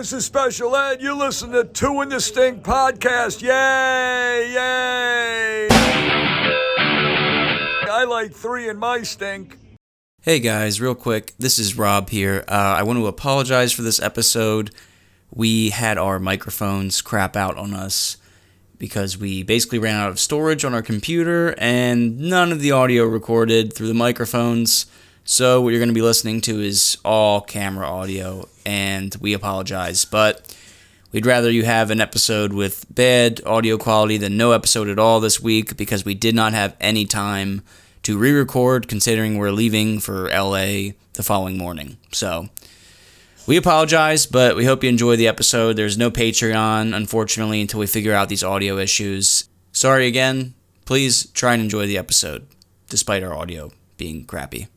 this is Special Ed. You listen to Two in the Stink podcast. Yay! Yay! I like three in my stink. Hey guys, real quick, this is Rob here. I want to apologize for this episode. We had our microphones crap out on us because we basically ran out of storage on our computer and none of the audio recorded through the microphones. So what you're going to be listening to is all camera audio, and we apologize. But we'd rather you have an episode with bad audio quality than no episode at all this week because we did not have any time to re-record considering we're leaving for LA the following morning. So we apologize, but we hope you enjoy the episode. There's no Patreon, unfortunately, until we figure out these audio issues. Sorry again. Please try and enjoy the episode, despite our audio being crappy.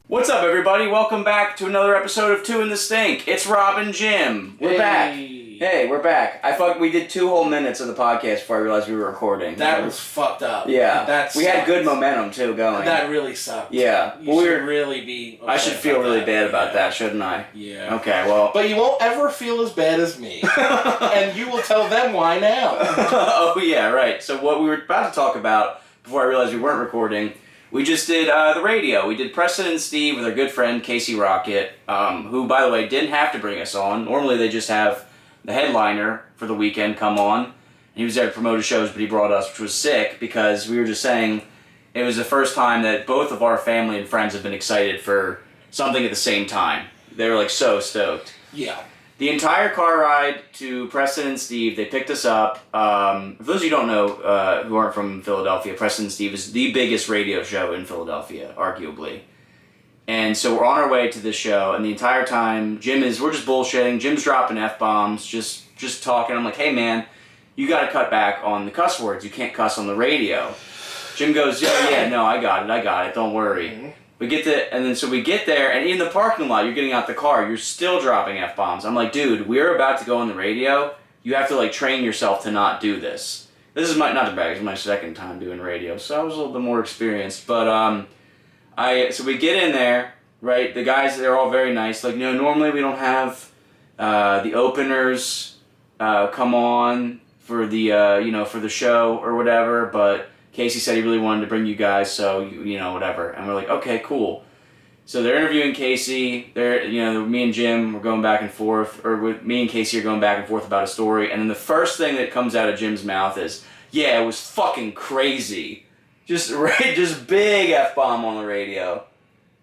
What's up, everybody? Welcome back to another episode of Two in the Stink. It's Rob and Jim. We're back. Hey, we're back. We did 2 whole minutes of the podcast before I realized we were recording. That was fucked up. Yeah. We had good momentum, too, going. That really sucked. Yeah. You should really be... I should feel really bad about that, shouldn't I? Yeah. Okay, well... But you won't ever feel as bad as me. And you will tell them why now. Oh, yeah, right. So what we were about to talk about, before I realized we weren't recording... We just did the radio. We did Preston and Steve with our good friend Casey Rocket, who, by the way, didn't have to bring us on. Normally they just have the headliner for the weekend come on. He was there to promote his shows, but he brought us, which was sick, because we were just saying it was the first time that both of our family and friends have been excited for something at the same time. They were, so stoked. Yeah. The entire car ride to Preston and Steve, they picked us up. For those of you who don't know, who aren't from Philadelphia, Preston and Steve is the biggest radio show in Philadelphia, arguably. And so we're on our way to this show, and the entire time, we're just bullshitting. Jim's dropping F-bombs, just talking. I'm like, hey man, you gotta cut back on the cuss words. You can't cuss on the radio. Jim goes, yeah, no, I got it, don't worry. Mm-hmm. We get there, and in the parking lot, you're getting out the car, you're still dropping F-bombs. I'm like, dude, we're about to go on the radio. You have to, train yourself to not do this. This is not to brag, it's my second time doing radio, so I was a little bit more experienced. But, so we get in there, right? The guys, they're all very nice. Normally we don't have the openers come on for the, for the show or whatever, but... Casey said he really wanted to bring you guys, so, whatever. And we're like, okay, cool. So they're interviewing Casey. Me and Jim were going back and forth, me and Casey are going back and forth about a story. And then the first thing that comes out of Jim's mouth is, yeah, it was fucking crazy. Just big F-bomb on the radio.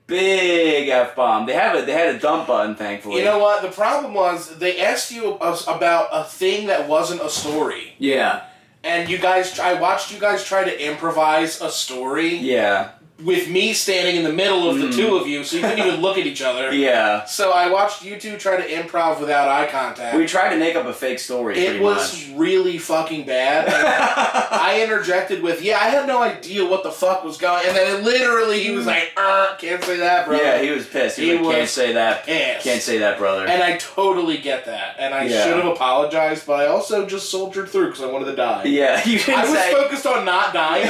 Big F-bomb. They had a dump button, thankfully. You know what? The problem was they asked you about a thing that wasn't a story. Yeah. And I watched you guys try to improvise a story. Yeah. With me standing in the middle of the two of you, so you couldn't even look at each other. Yeah. So I watched you two try to improv without eye contact. We tried to make up a fake story, pretty much. It was really fucking bad. I interjected with, I had no idea what the fuck was going on. And then he was like, can't say that, brother. Yeah, he was pissed. He was like, can't say that. Pissed. Can't say that, brother. And I totally get that. And I should have apologized, but I also just soldiered through because I wanted to die. Yeah, you didn't I was focused on not dying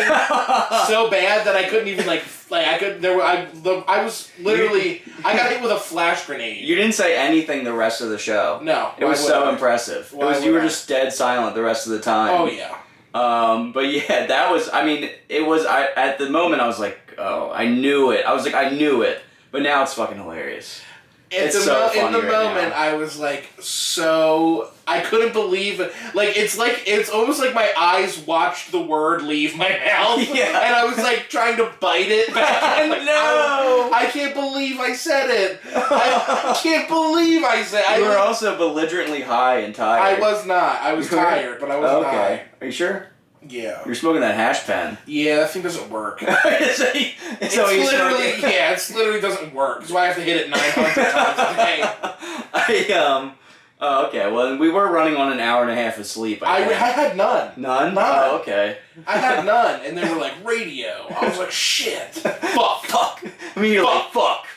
so bad that I couldn't even, I was literally, I got hit with a flash grenade. You didn't say anything the rest of the show. No. It was so impressive. You were just dead silent the rest of the time. Oh, yeah. But yeah, that was, at the moment I was like, oh, I knew it. I was like, I knew it. But now it's fucking hilarious. In the moment, I was I couldn't believe it. It's almost like my eyes watched the word leave my mouth. Yeah. And I was trying to bite it back. No! I can't believe I said it. I can't believe I said it. You were also belligerently high and tired. I was not. I was tired, but I wasn't high. Are you sure? Yeah. You're smoking that hash pen. Yeah, that thing doesn't work. It literally doesn't work. That's why I have to hit it 900 times a day. Okay, well, we were running on an hour and a half of sleep. I had none. None? Oh, okay. I had none, and they were like, radio. I was like, shit. Fuck. I mean, you're like, fuck.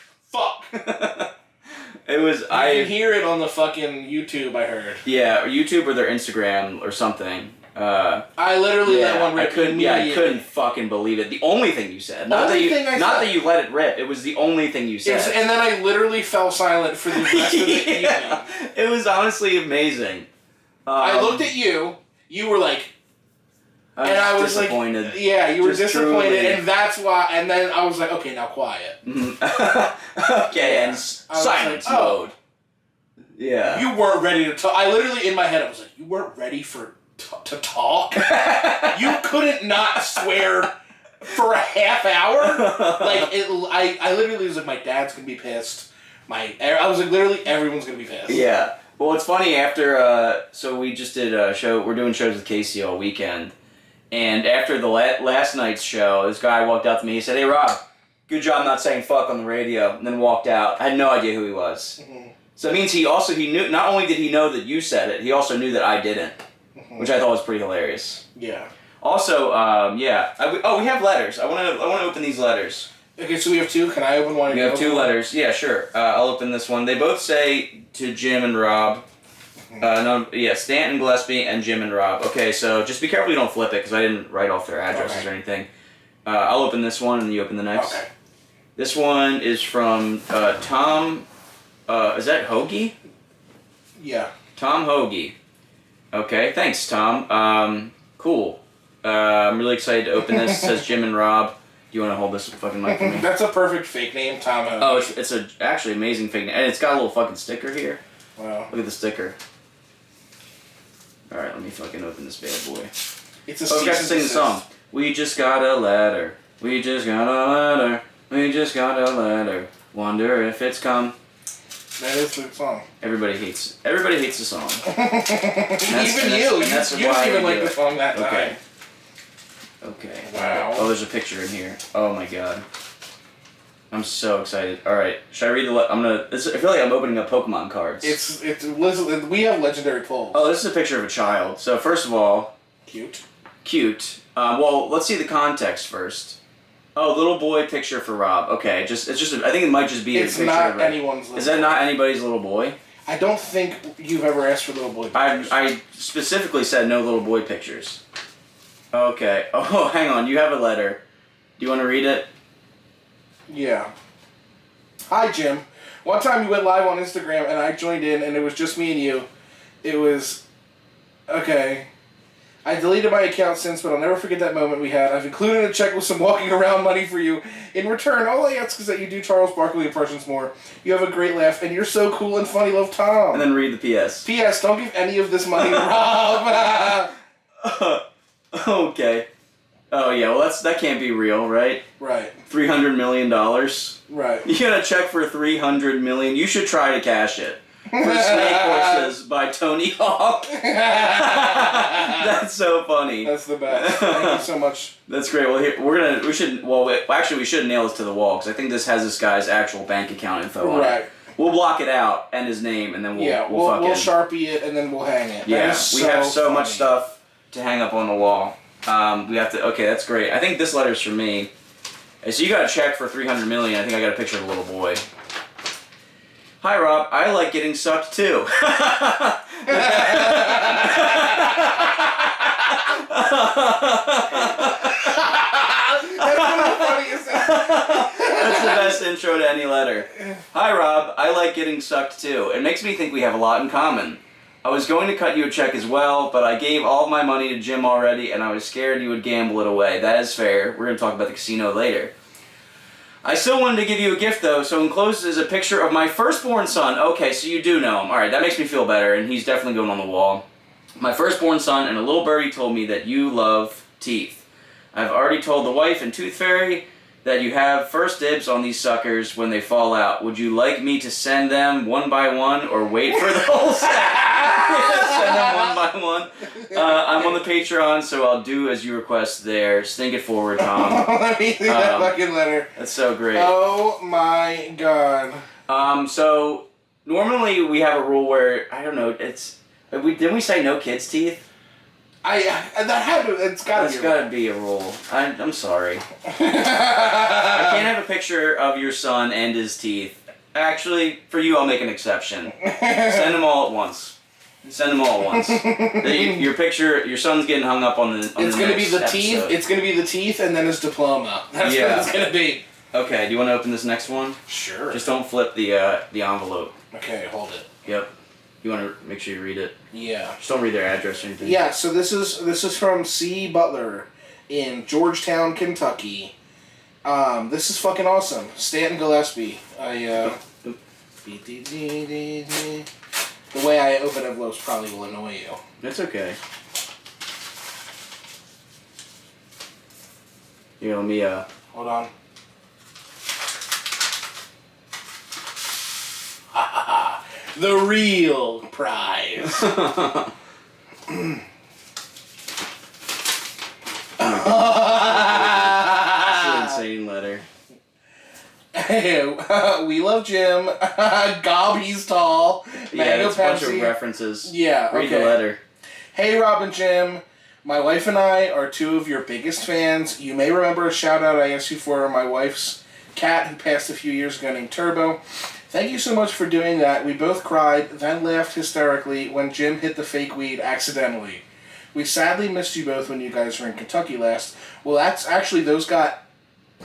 It was, You can hear it on the fucking YouTube, I heard. Yeah, or YouTube or their Instagram or something. I literally let one rip. I couldn't fucking believe it. The only thing you said. Not that you let it rip. It was the only thing you said. And then I literally fell silent for the rest of the evening. It was honestly amazing. I looked at you. You were like... I was disappointed. Like, yeah, you were disappointed, truly. and that's why. And then I was like, okay, now quiet. Okay, and silence mode. Yeah. You weren't ready to talk. I literally, in my head, I was like, you weren't ready to talk? You couldn't not swear for a half hour? I literally was like, my dad's gonna be pissed. I was like, literally, everyone's gonna be pissed. Yeah. Well, it's funny, after, so we just did a show, we're doing shows with Casey all weekend. And after the last night's show, this guy walked up to me. He said, "Hey, Rob, good job not saying fuck on the radio." And then walked out. I had no idea who he was. Mm-hmm. So it means he knew. Not only did he know that you said it, he also knew that I didn't, which I thought was pretty hilarious. Yeah. Also, we have letters. I want to open these letters. Okay, so we have two. Can I open one? We have two letters. Yeah, sure. I'll open this one. They both say to Jim and Rob. Stanton Gillespie and Jim and Rob. Okay, so just be careful you don't flip it, because I didn't write off their addresses or anything. I'll open this one, and you open the next. Okay. This one is from Tom, is that Hoagie? Yeah. Tom Hoagie. Okay, thanks, Tom. Cool. I'm really excited to open this. It says Jim and Rob. Do you want to hold this fucking mic for me? That's a perfect fake name, Tom Hoagie. Oh, it's actually amazing fake name. And it's got a little fucking sticker here. Wow. Look at the sticker. Alright, let me fucking open this bad boy. It's a we got to sing the song. We just got a letter. We just got a letter. We just got a letter. Wonder if it's come. That is the song. Everybody hates the song. Even you. You didn't even like the song that time. Okay. Wow. Oh, there's a picture in here. Oh my god. I'm so excited. All right, should I read the? I feel like I'm opening up Pokemon cards. We have legendary pulls. Oh, this is a picture of a child. So first of all, cute. Well, let's see the context first. Oh, little boy picture for Rob. Okay, it's just. I think it might just be a picture. It's not anyone's. Is that not anybody's little boy? I don't think you've ever asked for little boy pictures. I specifically said no little boy pictures. Okay. Oh, hang on. You have a letter. Do you want to read it? Yeah. Hi, Jim. One time you went live on Instagram and I joined in and it was just me and you. It was... Okay. I deleted my account since, but I'll never forget that moment we had. I've included a check with some walking around money for you. In return, all I ask is that you do Charles Barkley impressions more. You have a great laugh and you're so cool and funny. Love, Tom. And then read the PS. PS, don't give any of this money to Rob. Okay. Oh yeah, well that can't be real, right? Right. $300 million. Right. You got a check for $300 million. You should try to cash it. For Snake Horses by Tony Hawk. That's so funny. That's the best. Thank you so much. That's great. Well, we should nail this to the wall because I think this has this guy's actual bank account info on it. We'll block it out and his name, and then we'll Sharpie it and then we'll hang it. Yeah, we have so much stuff to hang up on the wall. We have to. Okay, that's great. I think this letter's for me. So you got a check for $300 million. I think I got a picture of a little boy. Hi, Rob. I like getting sucked too. That's the best intro to any letter. Hi, Rob. I like getting sucked too. It makes me think we have a lot in common. I was going to cut you a check as well, but I gave all of my money to Jim already, and I was scared you would gamble it away. That is fair. We're going to talk about the casino later. I still wanted to give you a gift, though, so enclosed is a picture of my firstborn son. Okay, so you do know him. All right, that makes me feel better, and he's definitely going on the wall. My firstborn son and a little birdie told me that you love teeth. I've already told the wife and Tooth Fairy that you have first dibs on these suckers when they fall out. Would you like me to send them one by one or wait for the whole set? Send them one by one. I'm on the Patreon, so I'll do as you request there. Stink it forward, Tom. Let me see that fucking letter. That's so great. Oh my god. So normally we have a rule where, I don't know, didn't we say no kids' teeth? It's gotta be a rule. I'm sorry. I can't have a picture of your son and his teeth. Actually, for you, I'll make an exception. Send them all at once. Send them all at once. Your picture, your son's getting hung up on the. It's gonna be the teeth. It's gonna be the teeth, and then his diploma. That's what it's gonna be. Okay. Do you want to open this next one? Sure. Just don't flip the envelope. Okay, hold it. Yep. You want to make sure you read it. Yeah. Just don't read their address or anything. Yeah. So this is from C. Butler in Georgetown, Kentucky. This is fucking awesome. Stanton Gillespie. The way I open envelopes probably will annoy you. That's okay. Here, let me, Hold on. The real prize. That's an insane letter. Hey, we love Jim. Gob, he's tall. Yeah, Mango it's a bunch Pepsi. of references. Yeah, Read the letter. Hey, Rob and Jim. My wife and I are two of your biggest fans. You may remember a shout out I asked you for my wife's cat who passed a few years ago named Turbo. Thank you so much for doing that. We both cried, then laughed hysterically when Jim hit the fake weed accidentally. We sadly missed you both when you guys were in Kentucky last. Well, that's actually those got...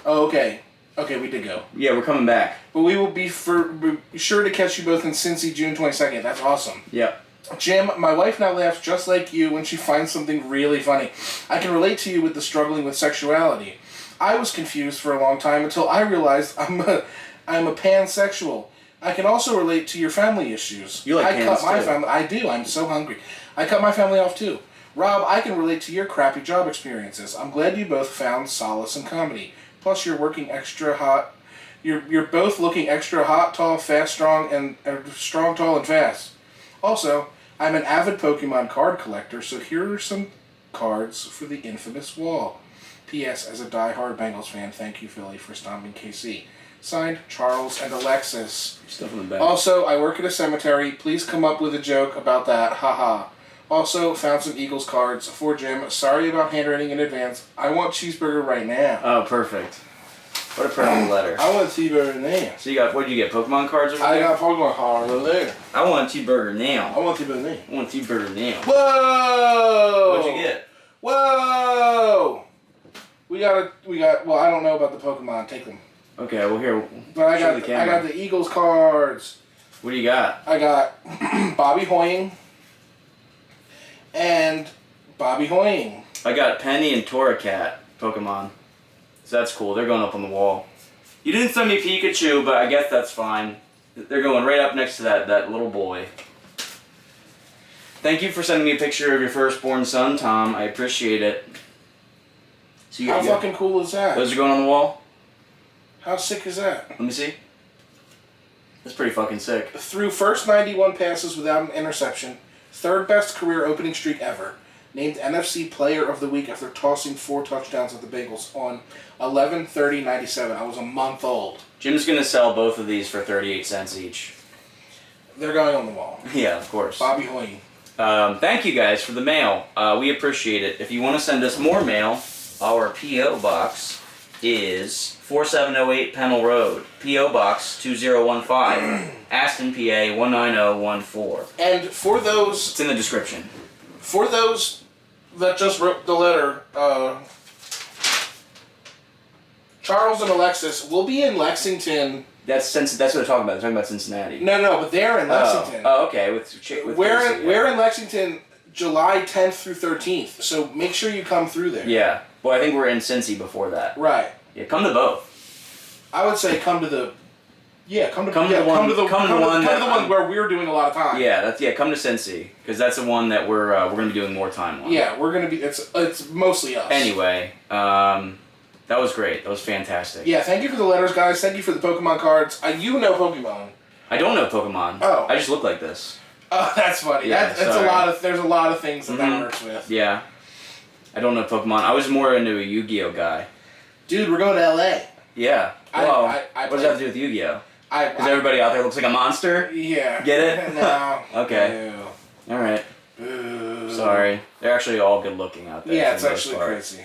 Oh, okay. Okay, we did go. Yeah, we're coming back. But we will be sure to catch you both in Cincy June 22nd. That's awesome. Yep. Jim, my wife now laughs just like you when she finds something really funny. I can relate to you with the struggling with sexuality. I was confused for a long time until I realized I'm a pansexual. I can also relate to your family issues. You like pans too. I do. I'm so hungry. I cut my family off too. Rob, I can relate to your crappy job experiences. I'm glad you both found solace in comedy. Plus, you're working extra hot. You're both looking extra hot, tall, fast, strong, and strong, tall, and fast. Also, I'm an avid Pokemon card collector, so here are some cards for the infamous wall. P.S. As a die-hard Bengals fan, thank you, Philly, for stomping KC. Signed, Charles and Alexis. Stuff in the back. Also, I work at a cemetery. Please come up with a joke about that. Haha. Also, found some Eagles cards for Jim. Sorry about handwriting in advance. I want cheeseburger right now. Oh, perfect. What a perfect letter. I want a cheeseburger now. So you got, what did you get, Pokemon cards over there? I got Pokemon cards over there. I want a cheeseburger now. I want a cheeseburger now. I want a cheeseburger now. Whoa! What'd you get? Whoa! Well, I don't know about the Pokemon. Take them. Okay, well here. But I got the Eagles cards. What do you got? I got Bobby Hoying and Bobby Hoying. I got Penny and Torracat Pokemon. So that's cool. They're going up on the wall. You didn't send me Pikachu, but I guess that's fine. They're going right up next to that little boy. Thank you for sending me a picture of your firstborn son, Tom. I appreciate it. So How fucking cool is that? Those are going on the wall? How sick is that? Let me see. That's pretty fucking sick. Threw first 91 passes without an interception. Third best career opening streak ever. Named NFC Player of the Week after tossing 4 touchdowns at the Bengals on 11/30/97. I was a month old. Jim's going to sell both of these for 38 cents each. They're going on the wall. Yeah, of course. Bobby Hoying. Thank you guys for the mail. We appreciate it. If you want to send us more mail, our P.O. Box is 4708 Pennell Road, P.O. Box 2015, Aston, PA 19014. And for those... It's in the description. For those that just wrote the letter, Charles and Alexis will be in Lexington. That's what they're talking about. They're talking about Cincinnati. No, but they're in Lexington. Oh, okay. With we're in Lexington July 10th through 13th, so make sure you come through there. Yeah. Well, I think we're in Cincy before that. Right. Yeah, come to both. I would say come to the... Yeah, come to the one where we're doing a lot of time. Yeah, come to Cincy, because that's the one that we're going to be doing more time on. Yeah, we're going to be... It's mostly us. Anyway, that was great. That was fantastic. Yeah, thank you for the letters, guys. Thank you for the Pokemon cards. You know Pokemon. I don't know Pokemon. Oh. I just look like this. Oh, that's funny. Yeah, there's a lot of things that works with. Yeah. I don't know Pokemon. I was more into a Yu-Gi-Oh guy. Dude, we're going to LA. Yeah. Well, what does that have to do with Yu-Gi-Oh? Because everybody out there looks like a monster? Yeah. Get it? No. Okay. Ew. Alright. Boo. Sorry. They're actually all good looking out there. Yeah, it's actually crazy.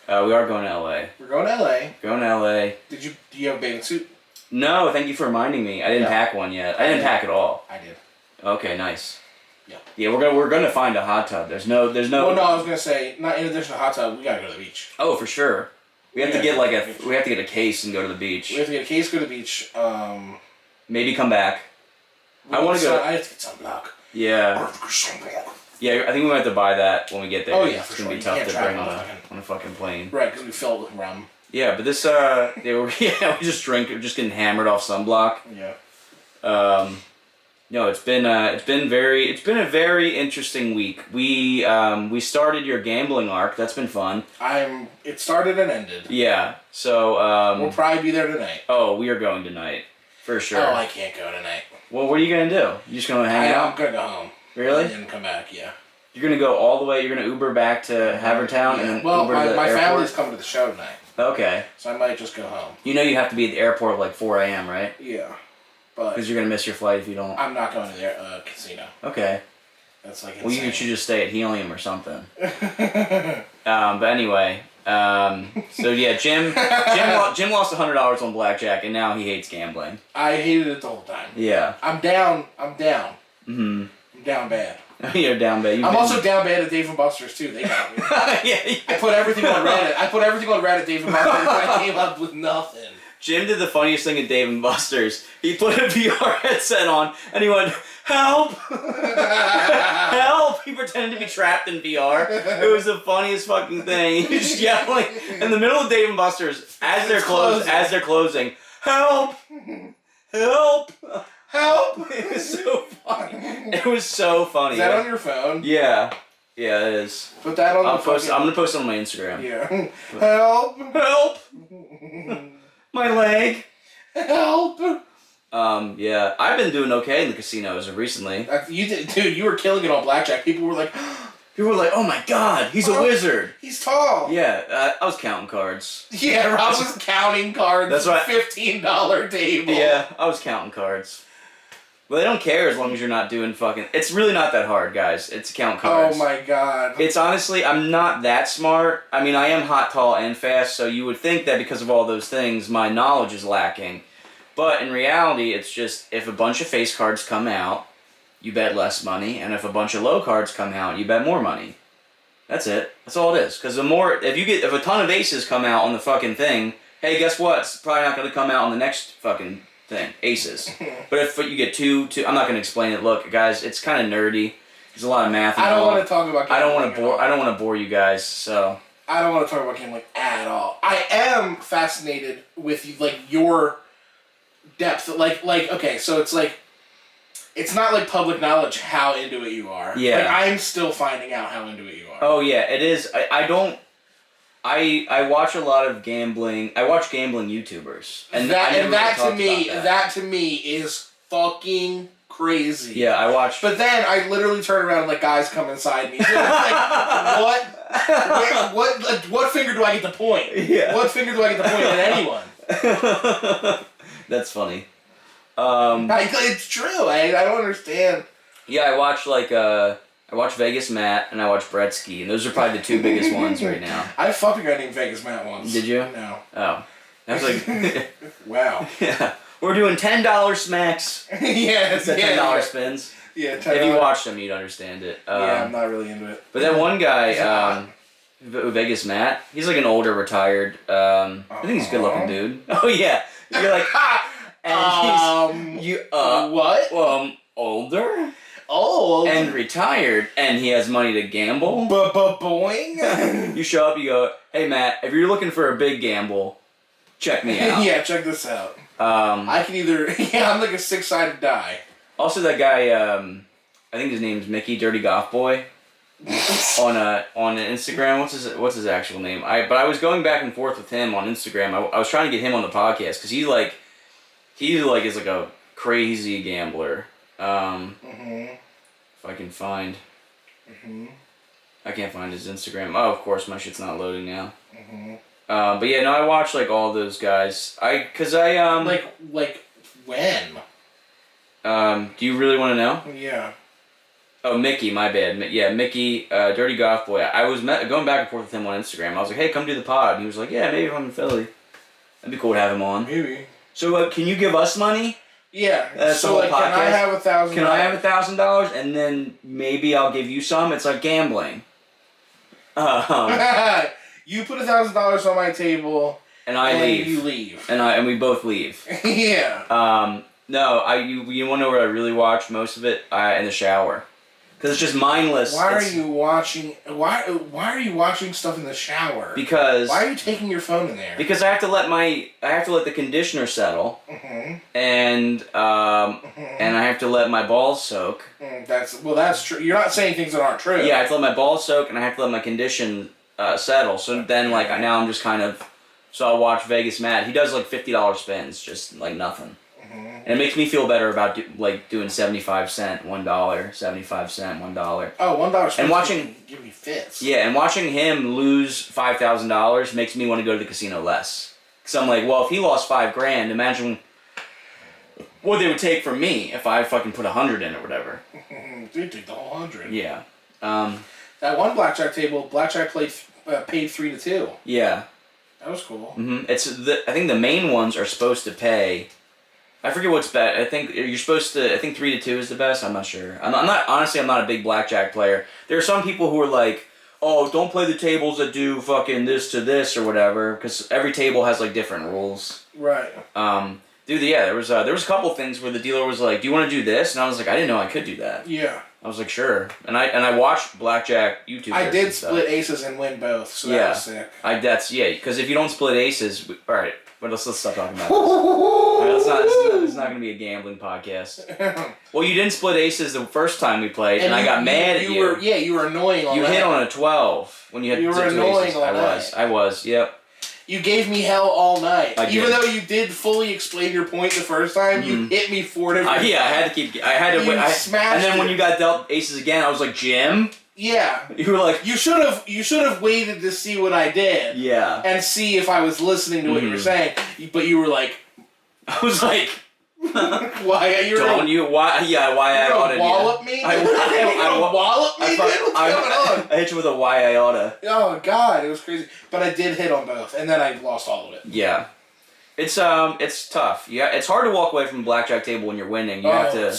We are going to LA. We're going to LA. Going to LA. Do you have a bathing suit? No, thank you for reminding me. I didn't pack one yet. I didn't pack at all. I did. Okay, nice. Yeah. Yeah, we're gonna find a hot tub. There's no. Well, no, I was gonna say, not in addition to hot tub, we gotta go to the beach. Oh, for sure. We have to get we have to get a case and go to the beach. We have to get a case, go to the beach. Maybe come back. I want to go. I have to get sunblock. Yeah. Yeah, I think we might have to buy that when we get there. Oh, yeah, it's for gonna be sure. tough to bring on a fucking plane. Right, because we fill it with rum. Yeah, but this we just drink. We're just getting hammered off sunblock. Yeah. No, it's been a very interesting week. We started your gambling arc. That's been fun. It started and ended. Yeah. So we'll probably be there tonight. Oh, we are going tonight. For sure. Oh, I can't go tonight. Well, what are you gonna do? You just gonna hang out? I'm gonna go home. Really? And then come back, yeah. You're gonna go all the way. You're gonna Uber back to Havertown and then Uber to the my airport? family's coming to the show tonight. Okay. So I might just go home. You know you have to be at the airport at like 4 a.m., right? Yeah. But because you're gonna miss your flight if you don't. I'm not going to the casino. Okay. That's like insane. Well, you should just stay at Helium or something. But anyway, so yeah, Jim lost $100 on blackjack, and now he hates gambling. I hated it the whole time. Yeah. I'm down. Mm-hmm. I'm down bad. You're down bad. I'm also down bad at Dave & Buster's too. They got me. Yeah. I put everything on Reddit. at Dave & Buster's, and I came up with nothing. Jim did the funniest thing at Dave & Buster's. He put a VR headset on, and he went, "Help! Help!" He pretended to be trapped in VR. It was the funniest fucking thing. He was just yelling in the middle of Dave & Buster's as they're closing. Help! Help! Help! It was so funny. It was so funny. Is that on your phone? Yeah. Yeah, it is. Put that on. I'm gonna post it on my Instagram. Yeah. Help! Help! My leg. Help! Yeah, I've been doing okay in the casinos recently. You did, dude. You were killing it on blackjack. People were like, "Oh my god, he's a wizard. He's tall." Yeah, I was counting cards. Yeah, Rob was counting cards. That's right. $15 table. Yeah, I was counting cards. Well, they don't care as long as you're not doing fucking... It's really not that hard, guys. It's count cards. Oh my god. It's honestly, I'm not that smart. I mean, I am hot, tall, and fast, so you would think that because of all those things, my knowledge is lacking. But in reality, it's just, if a bunch of face cards come out, you bet less money, and if a bunch of low cards come out, you bet more money. That's it. That's all it is. Because if a ton of aces come out on the fucking thing, hey, guess what? It's probably not going to come out on the next fucking thing. Aces. But if you get two, I'm not going to explain it. Look, guys, it's kind of nerdy. There's a lot of math involved. I don't want to talk about gambling. I don't want to bore you guys, so... I don't want to talk about gambling at all. I am fascinated with, like, your depth. Like, okay, so it's like... It's not like public knowledge how into it you are. Yeah. Like, I'm still finding out how into it you are. Oh, yeah, it is. I watch a lot of gambling. I watch gambling YouTubers. And that to me is fucking crazy. Yeah, I watch. But then I literally turn around and like guys come inside me. So it's like, what finger do I get to point? Yeah. What finger do I get to point at anyone? That's funny. It's true. I don't understand. Yeah, I watch Vegas Matt and I watch Bretsky, and those are probably the two biggest ones right now. I fucked a guy named Vegas Matt once. Did you? No. Oh. I was like... Wow. Yeah. We're doing $10 smacks. Yes. $10 spins. Yeah, $10. If you watched them, you'd understand it. Yeah, I'm not really into it. But that one guy, Vegas Matt, he's like an older retired, I think he's a good looking dude. Oh yeah. You're like, and what? Older? Old. And retired, and he has money to gamble. Boing. You show up, you go, "Hey Matt, if you're looking for a big gamble, check me out." Yeah, check this out. I can either I'm like a 6-sided die. Also, that guy, I think his name's Mickey Dirty Golf Boy. on Instagram, what's his actual name? But I was going back and forth with him on Instagram. I was trying to get him on the podcast because he is like a crazy gambler. If I can find, I can't find his Instagram. Oh, of course, my shit's not loading now. But yeah, no, I watch like all those guys. like when? Do you really want to know? Yeah. Oh, Mickey, my bad. Yeah, Mickey, Dirty Golf Boy. I was going back and forth with him on Instagram. I was like, "Hey, come do the pod." And he was like, "Yeah, maybe if I'm in Philly, that'd be cool to have him on." Maybe. So, can you give us money? Yeah. That's so the whole like, podcast. can I have $1,000? Can I have $1,000 and then maybe I'll give you some? It's like gambling. You put $1,000 on my table, and I leave. You leave, and we both leave. Yeah. No, you want to know what I really watch most of it? In the shower, because it's just mindless. Why are you watching? Why are you watching stuff in the shower? Because why are you taking your phone in there? Because I have to let the conditioner settle, and I have to let my balls soak. That's true. You're not saying things that aren't true. Yeah, I have to let my balls soak, and I have to let my condition settle. So then, now I'm just kind of. So I'll watch Vegas Matt. He does like $50 spins, just like nothing. And it makes me feel better about doing 75-cent, $1, 75-cent, $1. Oh, $1 and watching give me fits. Yeah, and watching him lose $5,000 makes me want to go to the casino less. Because I'm like, well, if he lost $5,000, imagine what they would take from me if I fucking put 100 in or whatever. Dude, take the whole 100. Yeah. That one blackjack table, blackjack paid 3-2. Yeah. That was cool. I think the main ones are supposed to pay. I forget what's best. I think you're supposed to. I think 3-2 is the best. I'm not sure. I'm not. Honestly, I'm not a big blackjack player. There are some people who are like, "Oh, don't play the tables that do fucking this to this or whatever," because every table has like different rules. Right. Dude, yeah, there was a couple things where the dealer was like, "Do you want to do this?" And I was like, "I didn't know I could do that." Yeah. I was like, "Sure," and I watched blackjack YouTube. I did split aces and win both, so that was sick. Because if you don't split aces, all right. But let's stop talking about this. All right, it's not going to be a gambling podcast. Well, you didn't split aces the first time we played, and I got mad at you. You were annoying all You night. hit on a 12 when you had You were 2 annoying aces. all night. I was, yep. You gave me hell all night. Even though you did fully explain your point the first time, you hit me 4 different times. Yeah, I had to win. And then when you got dealt aces again, I was like, Jim? Yeah. You were like... You should have waited to see what I did. Yeah. And see if I was listening to what you were saying. But you were like... I was like... Why? Why I oughta wallop me? Wallop me, dude? What's going on? I hit you with a why I oughta. Oh, God. It was crazy. But I did hit on both. And then I lost all of it. Yeah. It's tough. Yeah, it's hard to walk away from a blackjack table when you're winning. You have to.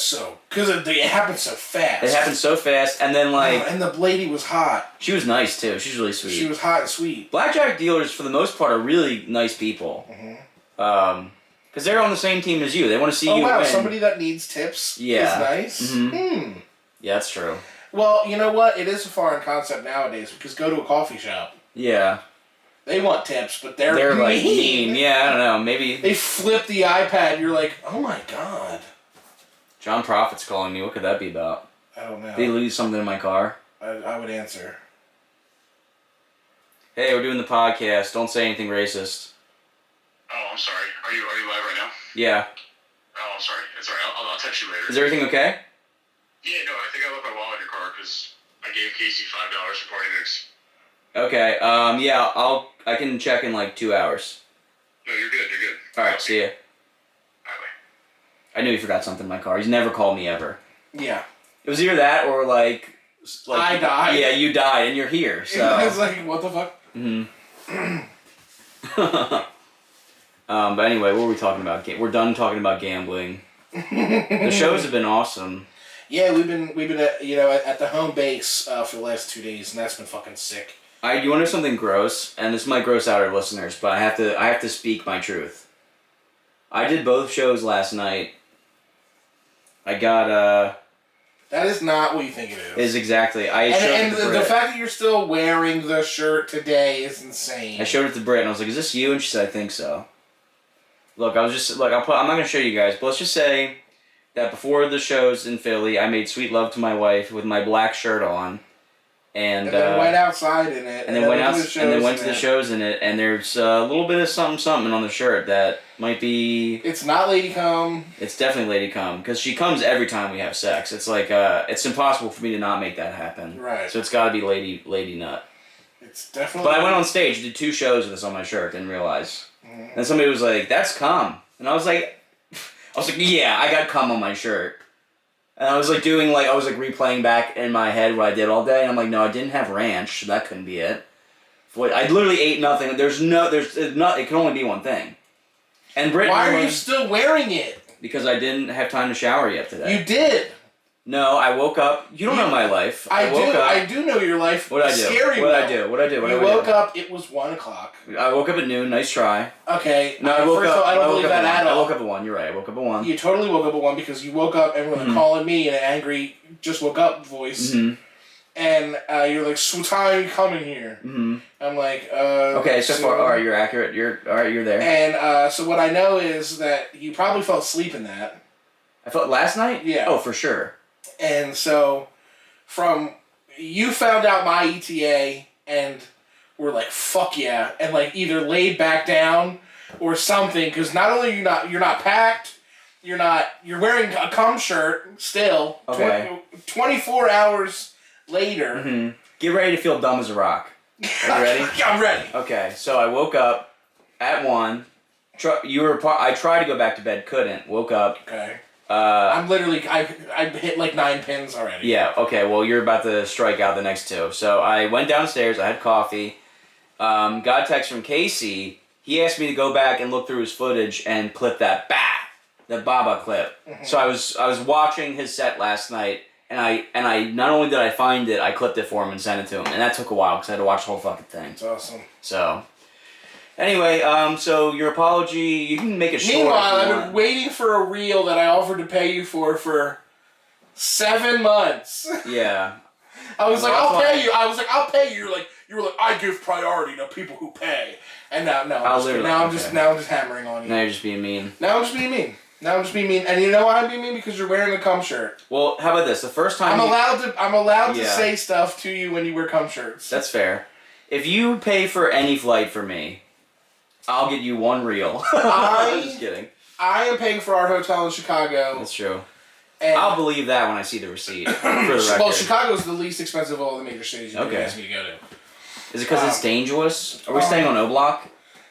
Because it happens so fast. It happens so fast, and then and the lady was hot. She was nice too. She's really sweet. She was hot and sweet. Blackjack dealers, for the most part, are really nice people. Because they're on the same team as you. They want to see you win. Somebody that needs tips is nice. Yeah, that's true. Well, you know what? It is a foreign concept nowadays because go to a coffee shop. Yeah. They want tips, but they're like mean. Yeah, I don't know. Maybe they flip the iPad. You're like, oh my God. John Profit's calling me. What could that be about? I don't know. Did he leave something in my car? I would answer. Hey, we're doing the podcast. Don't say anything racist. Oh, I'm sorry. Are you live right now? Yeah. Oh, I'm sorry. It's alright. I'll text you later. Is everything okay? Yeah, no, I think I left my wallet in your car because I gave Casey $5 for party mix. Okay. Yeah. I can check in like 2 hours. No, you're good. You're good. All right. See ya. Bye. I knew he forgot something in my car. He's never called me ever. Yeah. It was either that or like I died. Yeah, you died and you're here. So I was like, what the fuck? But anyway, what were we talking about? We're done talking about gambling. The shows have been awesome. Yeah, we've been at the home base for the last 2 days, and that's been fucking sick. You want to know something gross? And this might gross out our listeners, but I have to speak my truth. I did both shows last night. I got That is not what you think it is. Is exactly. And the fact that you're still wearing the shirt today is insane. I showed it to Britt and I was like, "Is this you?" And she said, "I think so." Look, I'm not gonna show you guys, but let's just say that before the shows in Philly, I made sweet love to my wife with my black shirt on, and then went outside in it, and then went to the shows in it, and there's a little bit of something on the shirt that might be. It's not Lady Cum. It's definitely Lady Cum because she comes every time we have sex. It's like it's impossible for me to not make that happen. Right. So it's got to be Lady Nut. It's definitely. But I went on stage, did 2 shows with this on my shirt, didn't realize. And somebody was like, "That's cum," and I was like, "Yeah, I got cum on my shirt." And I was like replaying back in my head what I did all day, and I'm like, "No, I didn't have ranch, so that couldn't be it." I literally ate nothing. It can only be one thing. And Britt, why are you still wearing it? Because I didn't have time to shower yet today. You did. No, I woke up. You don't know my life. I woke up. I do know your life. What did I do? Scary. What did I do? What did I do? You woke up. It was 1 o'clock. I woke up at noon. Nice try. Okay. No, I woke first up. of all, I don't woke believe up that at all. I woke up at 1. You're right. I woke up at 1. You totally woke up at 1 because you woke up and were calling me in an angry, just woke up voice. Mm-hmm. And you're like, so what time are you coming here? Mm-hmm. I'm like, okay, so far, all right, you're accurate. You're there. And so what I know is that you probably fell asleep in that. I felt last night? Yeah. Oh, for sure. And so, you found out my ETA and were like, fuck yeah, and like either laid back down or something, because not only you're not packed, you're wearing a cum shirt still. Okay. 24 hours later. Mm-hmm. Get ready to feel dumb as a rock. Are you ready? I'm ready. Okay, so I woke up at 1. I tried to go back to bed, couldn't. Woke up. Okay. I'm literally, I hit like 9 pins already. Yeah, okay, well, you're about to strike out the next 2. So I went downstairs, I had coffee, got a text from Casey. He asked me to go back and look through his footage and clip that Baba clip. Mm-hmm. So I was watching his set last night, and I not only did I find it, I clipped it for him and sent it to him, and that took a while because I had to watch the whole fucking thing. That's awesome. So, anyway, so your apology, you can make it short. Meanwhile, I've been waiting for a reel that I offered to pay you for 7 months. Yeah. I was like, I'll pay you. I'll pay you. You were like, I give priority to people who pay. And now I'm just hammering on you. Now you're just being mean. Now I'm just being mean. And you know why I'm being mean? Because you're wearing a cum shirt. Well, how about this? The first time I'm allowed to say stuff to you when you wear cum shirts. That's fair. If you pay for any flight for me, I'll get you 1 reel. I'm just kidding. I am paying for our hotel in Chicago. That's true. And I'll believe that when I see the receipt. For the record. Well, Chicago's the least expensive of all the major cities you can ask me to go to. Is it because it's dangerous? Are we staying on O Block?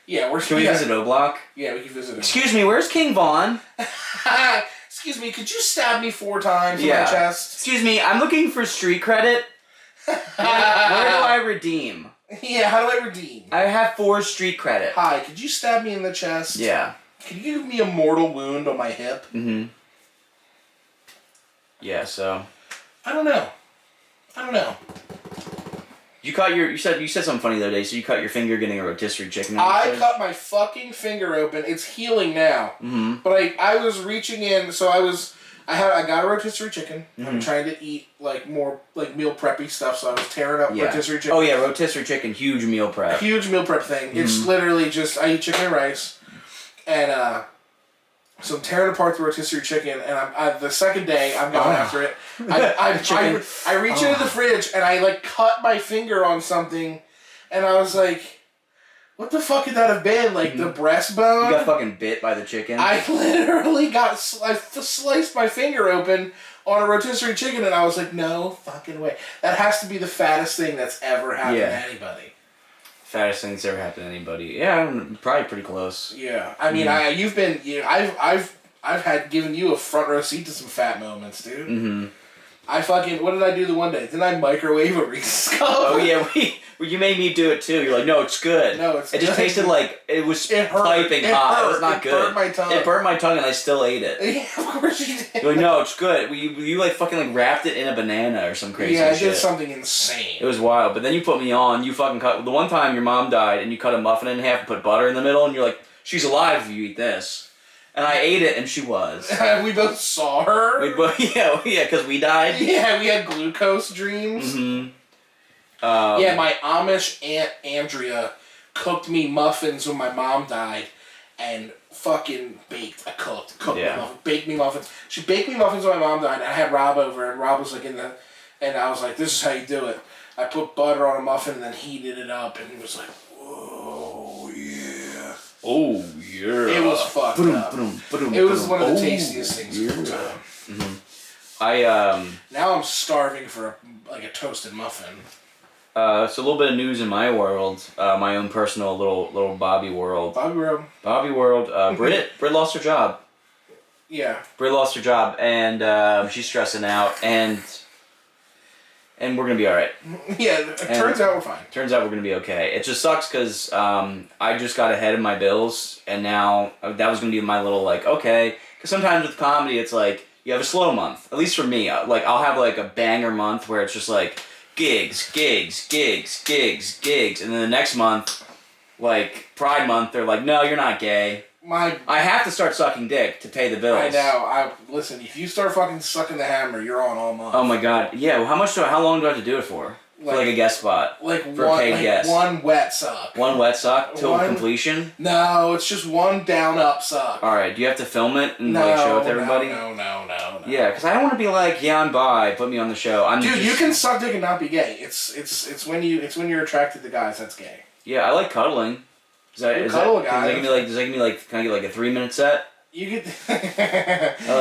Yeah, Can we visit O Block? Yeah, we can visit O Block. Excuse me, where's King Vaughn? Excuse me, could you stab me 4 times in my chest? Excuse me, I'm looking for street credit. Where do I redeem? Yeah, how do I redeem? I have 4 street credit. Hi, could you stab me in the chest? Yeah. Can you give me a mortal wound on my hip? Mm-hmm. Yeah, so. I don't know. You said something funny the other day, so you cut your finger getting a rotisserie chicken. I cut my fucking finger open. It's healing now. Mm-hmm. But I was reaching in, so I got a rotisserie chicken. Mm-hmm. I'm trying to eat more meal preppy stuff, so I was tearing up rotisserie chicken. Oh yeah, rotisserie chicken, huge meal prep. Huge meal prep thing. Mm-hmm. It's literally just I eat chicken and rice, and so I'm tearing apart the rotisserie chicken, and the second day I'm going after it. I reach into the fridge and I cut my finger on something, and I was like, what the fuck could that have been? The breastbone? You got fucking bit by the chicken? I literally I sliced my finger open on a rotisserie chicken, and I was like, no fucking way. That has to be the fattest thing that's ever happened to anybody. Fattest thing that's ever happened to anybody. Yeah, I'm probably pretty close. Yeah, I mean, I've had given you a front row seat to some fat moments, dude. Mm-hmm. What did I do the one day? Didn't I microwave a Reese's Cup? Oh yeah, you made me do it too. You're like, no, it's good. No, it's It just good. tasted like it was piping hot. It was not good. It burned my tongue and I still ate it. Yeah, of course you did. You're like, no, it's good. You fucking wrapped it in a banana or some crazy shit. Yeah, I did something insane. It was wild. But then you put me on, you fucking cut. The one time your mom died and you cut a muffin in half and put butter in the middle and you're like, she's alive if you eat this. And I ate it and she was. We both saw her. Yeah, because we died. Yeah, we had glucose dreams. Mm-hmm. Yeah, my Amish Aunt Andrea cooked me muffins when my mom died and fucking baked me muffins. She baked me muffins when my mom died, and I had Rob over, and Rob was and I was like, this is how you do it. I put butter on a muffin and then heated it up, and he was like, whoa, yeah. Oh, yeah. It was fucked up. It was one of the tastiest things of all time. Mm-hmm. Now I'm starving for a toasted muffin. So a little bit of news in my world, my own personal little Bobby world. Bobby world. Britt lost her job. Yeah. Britt lost her job, and she's stressing out, and we're gonna be all right. Yeah. Turns out we're fine. Turns out we're gonna be okay. It just sucks because I just got ahead of my bills, and now that was gonna be my little okay. Because sometimes with comedy, it's like, you have a slow month. At least for me. Like, I'll have, like, a banger month where it's just, like, gigs. And then the next month, like, Pride Month, they're like, no, you're not gay. I have to start sucking dick to pay the bills. I know. Listen, if you start fucking sucking the hammer, you're on all month. Oh my god. Yeah, well, how long do I have to do it for? For like a guest spot. Like for a paid guest. One wet suck. One wet suck till completion? No, it's just one down up suck. Alright, do you have to film it and like show it to everybody? No. Yeah, because I don't want to be like, yeah, I'm bi, put me on the show. Dude, you can suck dick and not be gay. It's when you're attracted to guys that's gay. Yeah, I like cuddling. Does that give me like can I get like a 3-minute set? You get.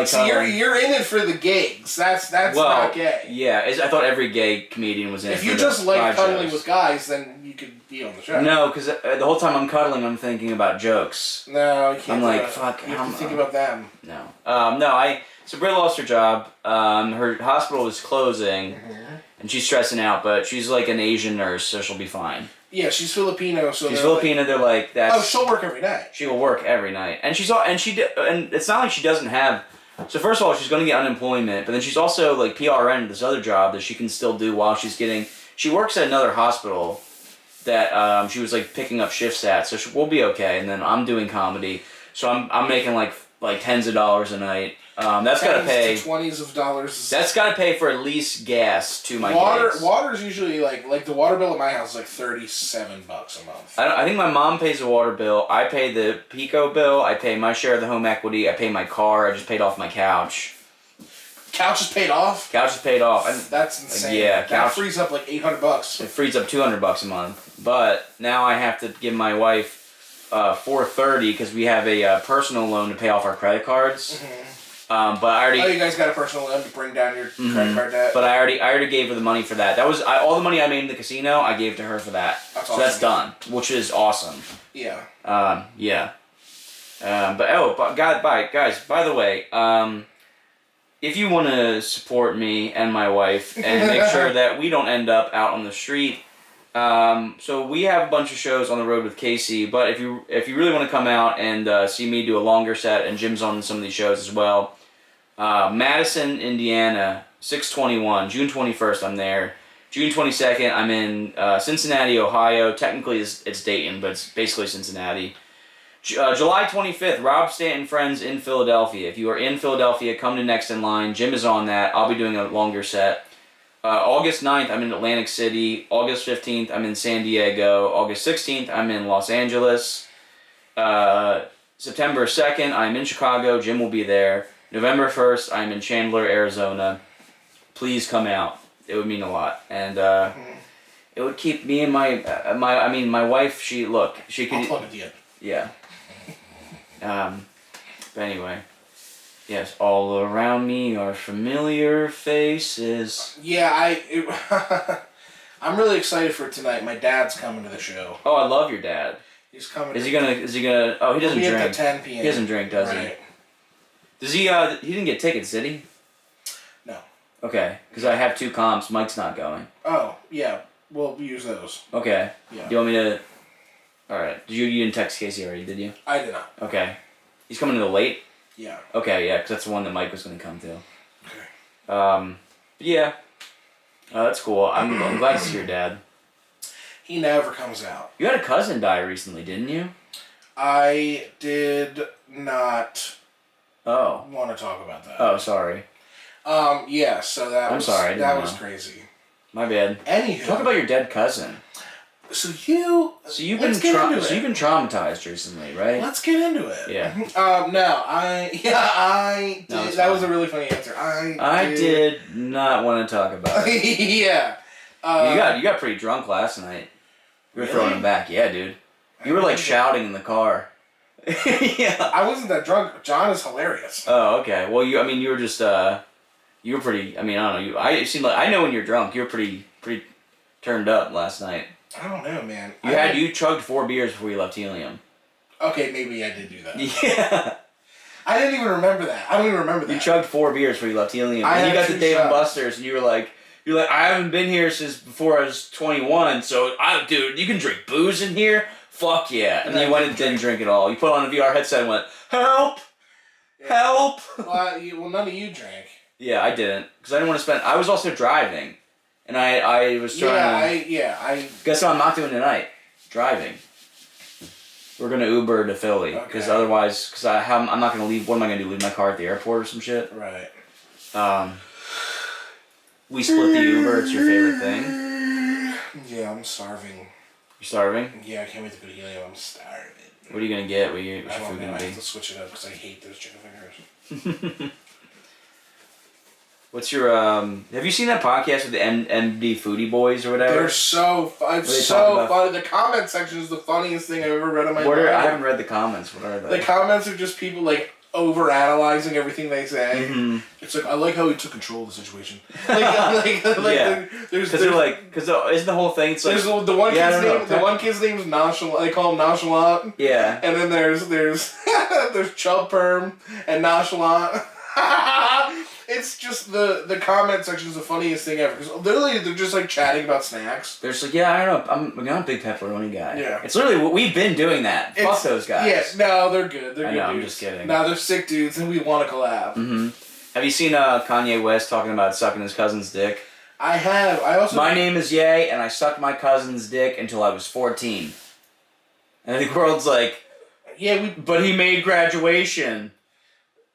See, you're in it for the gigs. That's not gay. Yeah, I thought every gay comedian was in it. If you just like cuddling with guys, then you could be on the show. No, because the whole time I'm cuddling, I'm thinking about jokes. No, you can't. I'm like, fuck. You have to think about them. No. So Britt lost her job. Her hospital is closing, and she's stressing out. But she's like an Asian nurse, so she'll be fine. Yeah, she's Filipino, so she's Filipino. They're like that. Oh, she'll work every night. She will work every night, and and it's not like she doesn't have. So first of all, she's going to get unemployment, but then she's also like PRN at this other job that she can still do while she's getting. She works at another hospital that she was like picking up shifts at, so we'll be okay. And then I'm doing comedy, so I'm making like tens of dollars a night. That's got to pay $20s of dollars. That's got to pay for at least gas to my kids. Water's usually like the water bill at my house is like $37 a month. I think my mom pays the water bill. I pay the Pico bill. I pay my share of the home equity. I pay my car. I just paid off my couch. Couch is paid off? Couch is paid off. That's insane. Yeah, that frees up like $800. It frees up $200 a month. But now I have to give my wife $430 because we have a personal loan to pay off our credit cards. But I already. Oh, you guys got a personal loan to bring down your credit card debt. But I already gave her the money for that. That was all the money I made in the casino. I gave to her for that. That's so awesome. That's done, which is awesome. Yeah. Yeah. Guys. By the way, if you want to support me and my wife and make sure that we don't end up out on the street. So we have a bunch of shows on the road with Casey, but if you really want to come out and see me do a longer set, and Jim's on some of these shows as well. Madison, Indiana, 6/21, June 21st, I'm there. June 22nd, I'm in Cincinnati, Ohio. Technically, it's Dayton, but it's basically Cincinnati. July 25th, Rob Stanton Friends in Philadelphia. If you are in Philadelphia, come to Next in Line. Jim is on that. I'll be doing a longer set. August 9th, I'm in Atlantic City. August 15th, I'm in San Diego. August 16th, I'm in Los Angeles. September 2nd, I'm in Chicago. Jim will be there. November 1st, I'm in Chandler, Arizona. Please come out. It would mean a lot. And it would keep me and my wife, she could... I'll plug it in. Yeah. But anyway... Yes, all around me are familiar faces. Yeah, I'm really excited for tonight. My dad's coming to the show. Oh, I love your dad. He's coming. Is he gonna? Oh, he doesn't drink. At 10 p.m. He doesn't drink, does he? Does he? He didn't get tickets, did he? No. Okay, because I have 2 comps. Mike's not going. Oh yeah, we'll use those. Okay. Yeah. Do you want me to? All right. You didn't text Casey already, did you? I did not. Okay. He's coming to the late. Yeah. Okay, yeah, because that's the one that Mike was going to come to. Okay. Yeah. That's cool. I'm glad to see your dad. He never comes out. You had a cousin die recently, didn't you? I did not. Oh. Want to talk about that? Oh, sorry. Yeah. So that. I'm sorry. That was crazy. My bad. Anywho. Talk about your dead cousin. So you've been traumatized recently, right? Let's get into it. Yeah. I did. No, that was a really funny answer. I did not want to talk about it. Yeah. You got pretty drunk last night. You were Really? throwing him back, yeah, dude. You were like shouting in the car. Yeah. I wasn't that drunk. John is hilarious. Oh, okay. Well, you were just you were pretty. I mean, I don't know. It seemed like I know when you're drunk. You were pretty turned up last night. I don't know, man. You chugged 4 beers before you left Helium. Okay, maybe I did do that. Yeah. I didn't even remember that. I don't even remember that. You chugged 4 beers before you left Helium. And you got to Dave and Buster's, and you're like, I haven't been here since before I was 21, so dude, you can drink booze in here? Fuck yeah. And then you went and didn't drink at all. You put on a VR headset and went, help! Help! Well, none of you drank. Yeah, I didn't. Because I didn't want to spend... I was also driving. And I was trying Guess what I'm not doing tonight? Driving. We're going to Uber to Philly. Because otherwise... Because I'm not going to leave... What am I going to do? Leave my car at the airport or some shit? Right. We split the Uber. It's your favorite thing. Yeah, I'm starving. You starving? Yeah, I can't wait to go to Helium. I'm starving. What are you going to get? What's your I don't food know. going I to have be? to switch it up because I hate those chicken fingers. What's your have you seen that podcast with the MD Foodie Boys or whatever? They're so fun. It's so funny. The comment section is the funniest thing I've ever read in my life. I haven't read the comments. What are they? The comments are just people like over-analyzing everything they say. Mm-hmm. It's like, I like how he took control of the situation. Yeah. Because isn't the whole thing? It's like, there's the one kid's name. The one kid's name is Nonchalant. They call him Nonchalant. Yeah. And then there's Chub Perm and Nonchalant. It's just the comment section is the funniest thing ever because literally they're just like chatting about snacks. They're just like, yeah, I don't know, I'm a big pepperoni guy. Yeah. It's literally we've been doing that. Fuck those guys. Yeah, no, they're good. They're I good know, dudes. I'm just kidding. No, they're sick dudes, and we want to collab. Mm-hmm. Have you seen Kanye West talking about sucking his cousin's dick? I have. I also. My name is Ye, and I sucked my cousin's dick until I was 14. And the world's like, yeah, but he made graduation.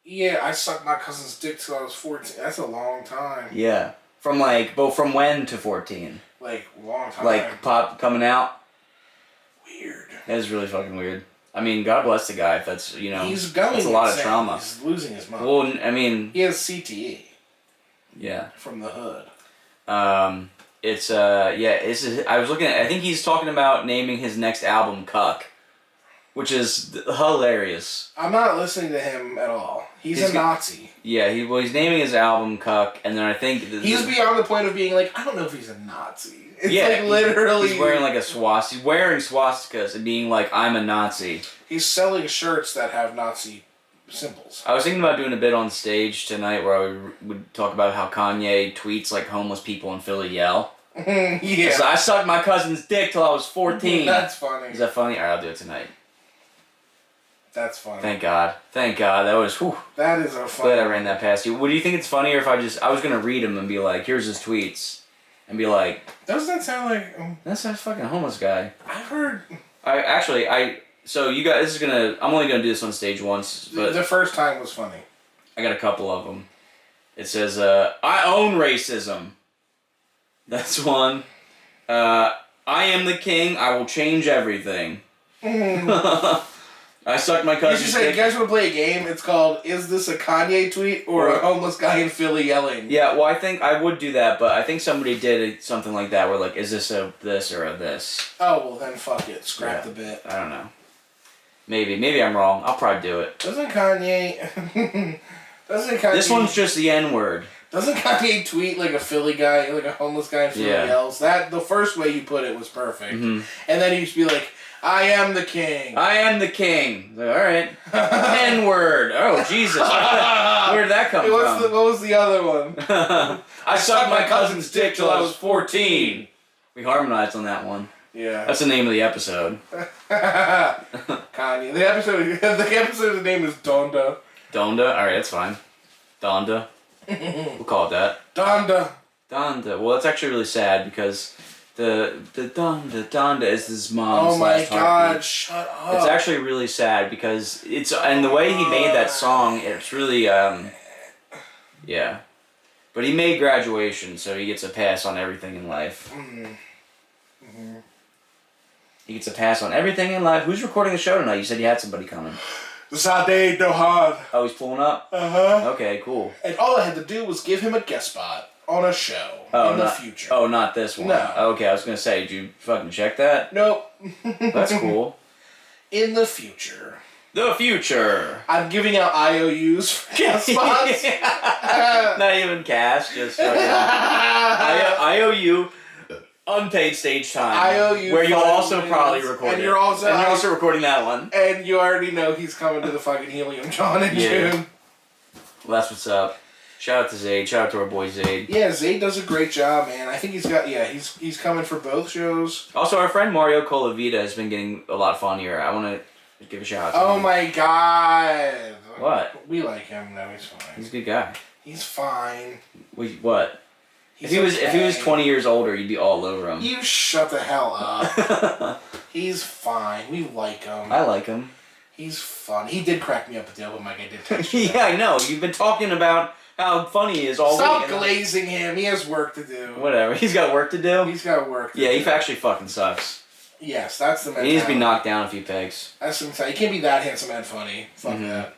Yeah, I sucked my cousin's dick till I was 14. That's a long time. Yeah. From when to 14? Like, long time. Like, pop coming out? Weird. That is really fucking weird. I mean, God bless the guy if that's, He's going that's a lot insane. of trauma. He's losing his mind. Well, I mean... He has CTE. Yeah. From the hood. I was looking at... I think he's talking about naming his next album Cuck. Which is hilarious. I'm not listening to him at all. He's a Nazi. Yeah, he's naming his album Cuck, and then I think... He's beyond the point of being like, I don't know if he's a Nazi. It's like literally... He's wearing like a swastika. He's wearing swastikas and being like, I'm a Nazi. He's selling shirts that have Nazi symbols. I was thinking about doing a bit on stage tonight where I would talk about how Kanye tweets like homeless people in Philly yell. Yeah. So I sucked my cousin's dick till I was 14. That's funny. Is that funny? Alright, I'll do it tonight. That's funny. Thank God. That was, whew. That is a funny. Glad I ran that past you. What do you think it's funnier if I was going to read them and be like, here's his tweets. And be like... Doesn't that sound like... That's that fucking homeless guy. I've heard... So you guys, I'm only going to do this on stage once. But the first time was funny. I got a couple of them. It says, I own racism. That's one. I am the king. I will change everything. I sucked my cousin's You should say, you guys want to play a game? It's called, is this a Kanye tweet or a homeless guy in Philly yelling? Yeah, well, I think I would do that, but I think somebody did something like that where, like, is this a this or a this? Oh, well, then fuck it. Scrap the bit. I don't know. Maybe I'm wrong. I'll probably do it. Doesn't Kanye... This one's just the N-word. Doesn't Kanye tweet like a Philly guy, like a homeless guy in Philly yells? The first way you put it was perfect. Mm-hmm. And then he used to be like, I am the king. I am the king. All right. N-word. Oh, Jesus. Where did that come from? What was the other one? I sucked my cousin's dick till I was 14. We harmonized on that one. Yeah. That's the name of the episode. Kanye. The episode's name is Donda. Donda? Alright, that's fine. Donda. We'll call it that. Donda. Well, that's actually really sad because the Donda is his mom's. Oh my God! Heartbeat. Shut up. It's actually really sad because and the way he made that song, it's really yeah. But he made Graduation, so he gets a pass on everything in life. Mm-hmm. He gets a pass on everything in life. Who's recording the show tonight? You said you had somebody coming. Zadeh Dohan. Oh, he's pulling up? Uh-huh. Okay, cool. And all I had to do was give him a guest spot on a show in the future. Oh, not this one. No. Okay, I was going to say, did you fucking check that? Nope. That's cool. In the future. The future. I'm giving out IOUs for guest spots. Not even cash, just IOU. Unpaid stage time. IOU. Where you'll also probably record and it. You're also recording that one. And you already know he's coming to the fucking Helium John in June. Well, that's what's up. Shout out to Zayd. Shout out to our boy Zayd. Yeah, Zayd does a great job, man. I think he's coming for both shows. Also, our friend Mario Colavita has been getting a lot funnier. I want to give a shout out to him. Oh my God. What? We like him, though. He's fine. He's a good guy. He's fine. What? He's if he was 20 years older, you'd be all over him. You shut the hell up. He's fine. We like him. I like him. He's fun. He did crack me up at the open mic. I did text you. Yeah, I know. You've been talking about how funny he is all week. Stop glazing him. He has work to do. Whatever. He's got work to do? He's got work to do. Yeah, he actually fucking sucks. Yes, that's the mentality. He needs to be knocked down a few pegs. That's the mentality. He can't be that handsome and funny. Fuck that.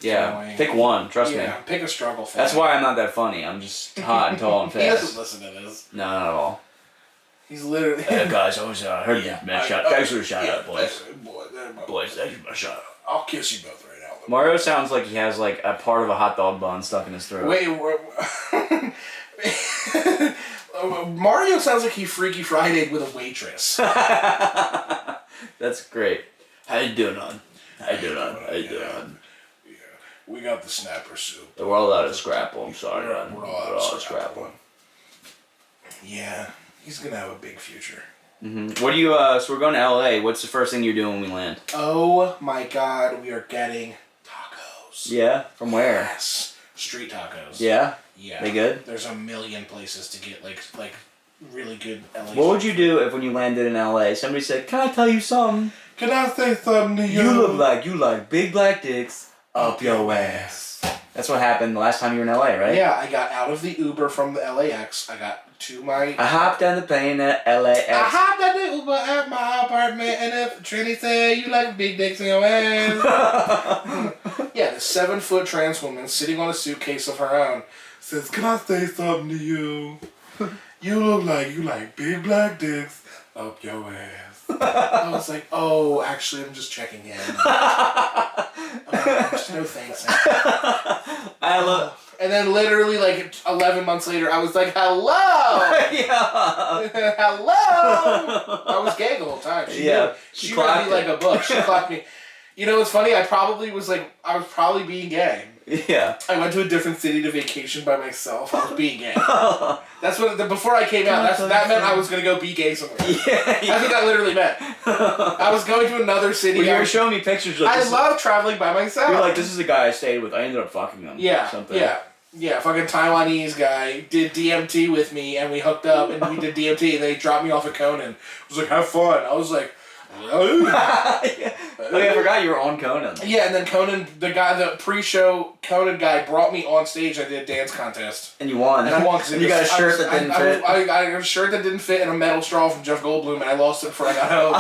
Yeah, Annoying. pick one. Trust me. Pick a struggle fan. That's why I'm not that funny. I'm just hot and tall and fast. He doesn't listen to this. No, not at all. He's literally... guys, I always heard you, man. Thanks for the shout out, boys. Boys, thanks for my shout out. I'll kiss you both right now. Mario sounds like he has like a part of a hot dog bun stuck in his throat. Wait, Mario sounds like he Freaky Friday'd with a waitress. That's great. How you doing, hon? How you doing, hon? We got the snapper soup. We're all out of Scrapple. I'm sorry, hon. We're all out of Scrapple. Yeah, he's gonna have a big future. Mm-hmm. What do you? So we're going to LA. What's the first thing you're doing when we land? Oh my God, we are getting tacos. Yeah, from where? Yes, street tacos. Yeah. Yeah. They good? There's a million places to get like really good LA. What would you do if when you landed in LA, somebody said, "Can I tell you something? Can I say something to you? You look like you like big black dicks up your ass." That's what happened the last time you were in LA, right? Yeah, I got out of the Uber from the LAX. I got to my... I hopped on the plane at LAX. I hopped on the Uber at my apartment, and if Trini said you like big dicks in your ass... Yeah, the 7-foot trans woman sitting on a suitcase of her own says, "Can I say something to you? You look like you like big black dicks up your ass." I was like, "Oh, actually, I'm just checking in." No thanks. I love... And then literally like 11 months later, I was like, "Hello!" Yeah. Hello! I was gay the whole time. She Yeah. She read me like a book. She clocked me. You know what's funny? I was probably being gay. Yeah. I went to a different city to vacation by myself. I was being gay. That's what, before I came out, that meant I was going to go be gay somewhere. Yeah. That's what that literally meant. I was going to another city. Well, you were showing me pictures. Like, I love traveling by myself. You're like, this is the guy I stayed with. I ended up fucking him. Yeah. Something. Yeah, fucking Taiwanese guy did DMT with me, and we hooked up, and we did DMT, and they dropped me off at Conan. I was like, "Have fun." I was like, Yeah. Oh yeah, I forgot you were on Conan. Yeah, and then Conan, the pre-show Conan guy brought me on stage. I did a dance contest. And you won. And I won. And you got a shirt that didn't fit. I got a shirt that didn't fit and a metal straw from Jeff Goldblum, and I lost it before I got home.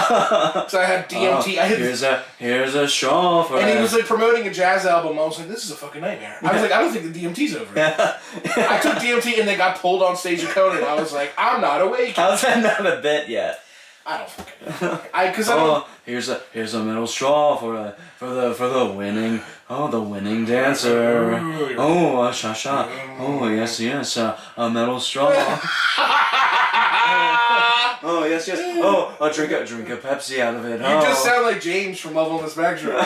So I had DMT. Here's a straw for And he was like promoting a jazz album. I was like, this is a fucking nightmare. I was like, I don't think the DMT's over. I took DMT and then got pulled on stage at Conan. I was like, I'm not awake. How's that not a bit yet? I don't fucking know. Here's a metal straw for the winning dancer. Oh, sha. Oh, yes, a metal straw. Oh, yes. Oh, drink a Pepsi out of it. You just sound like James from Love on the Spectrum.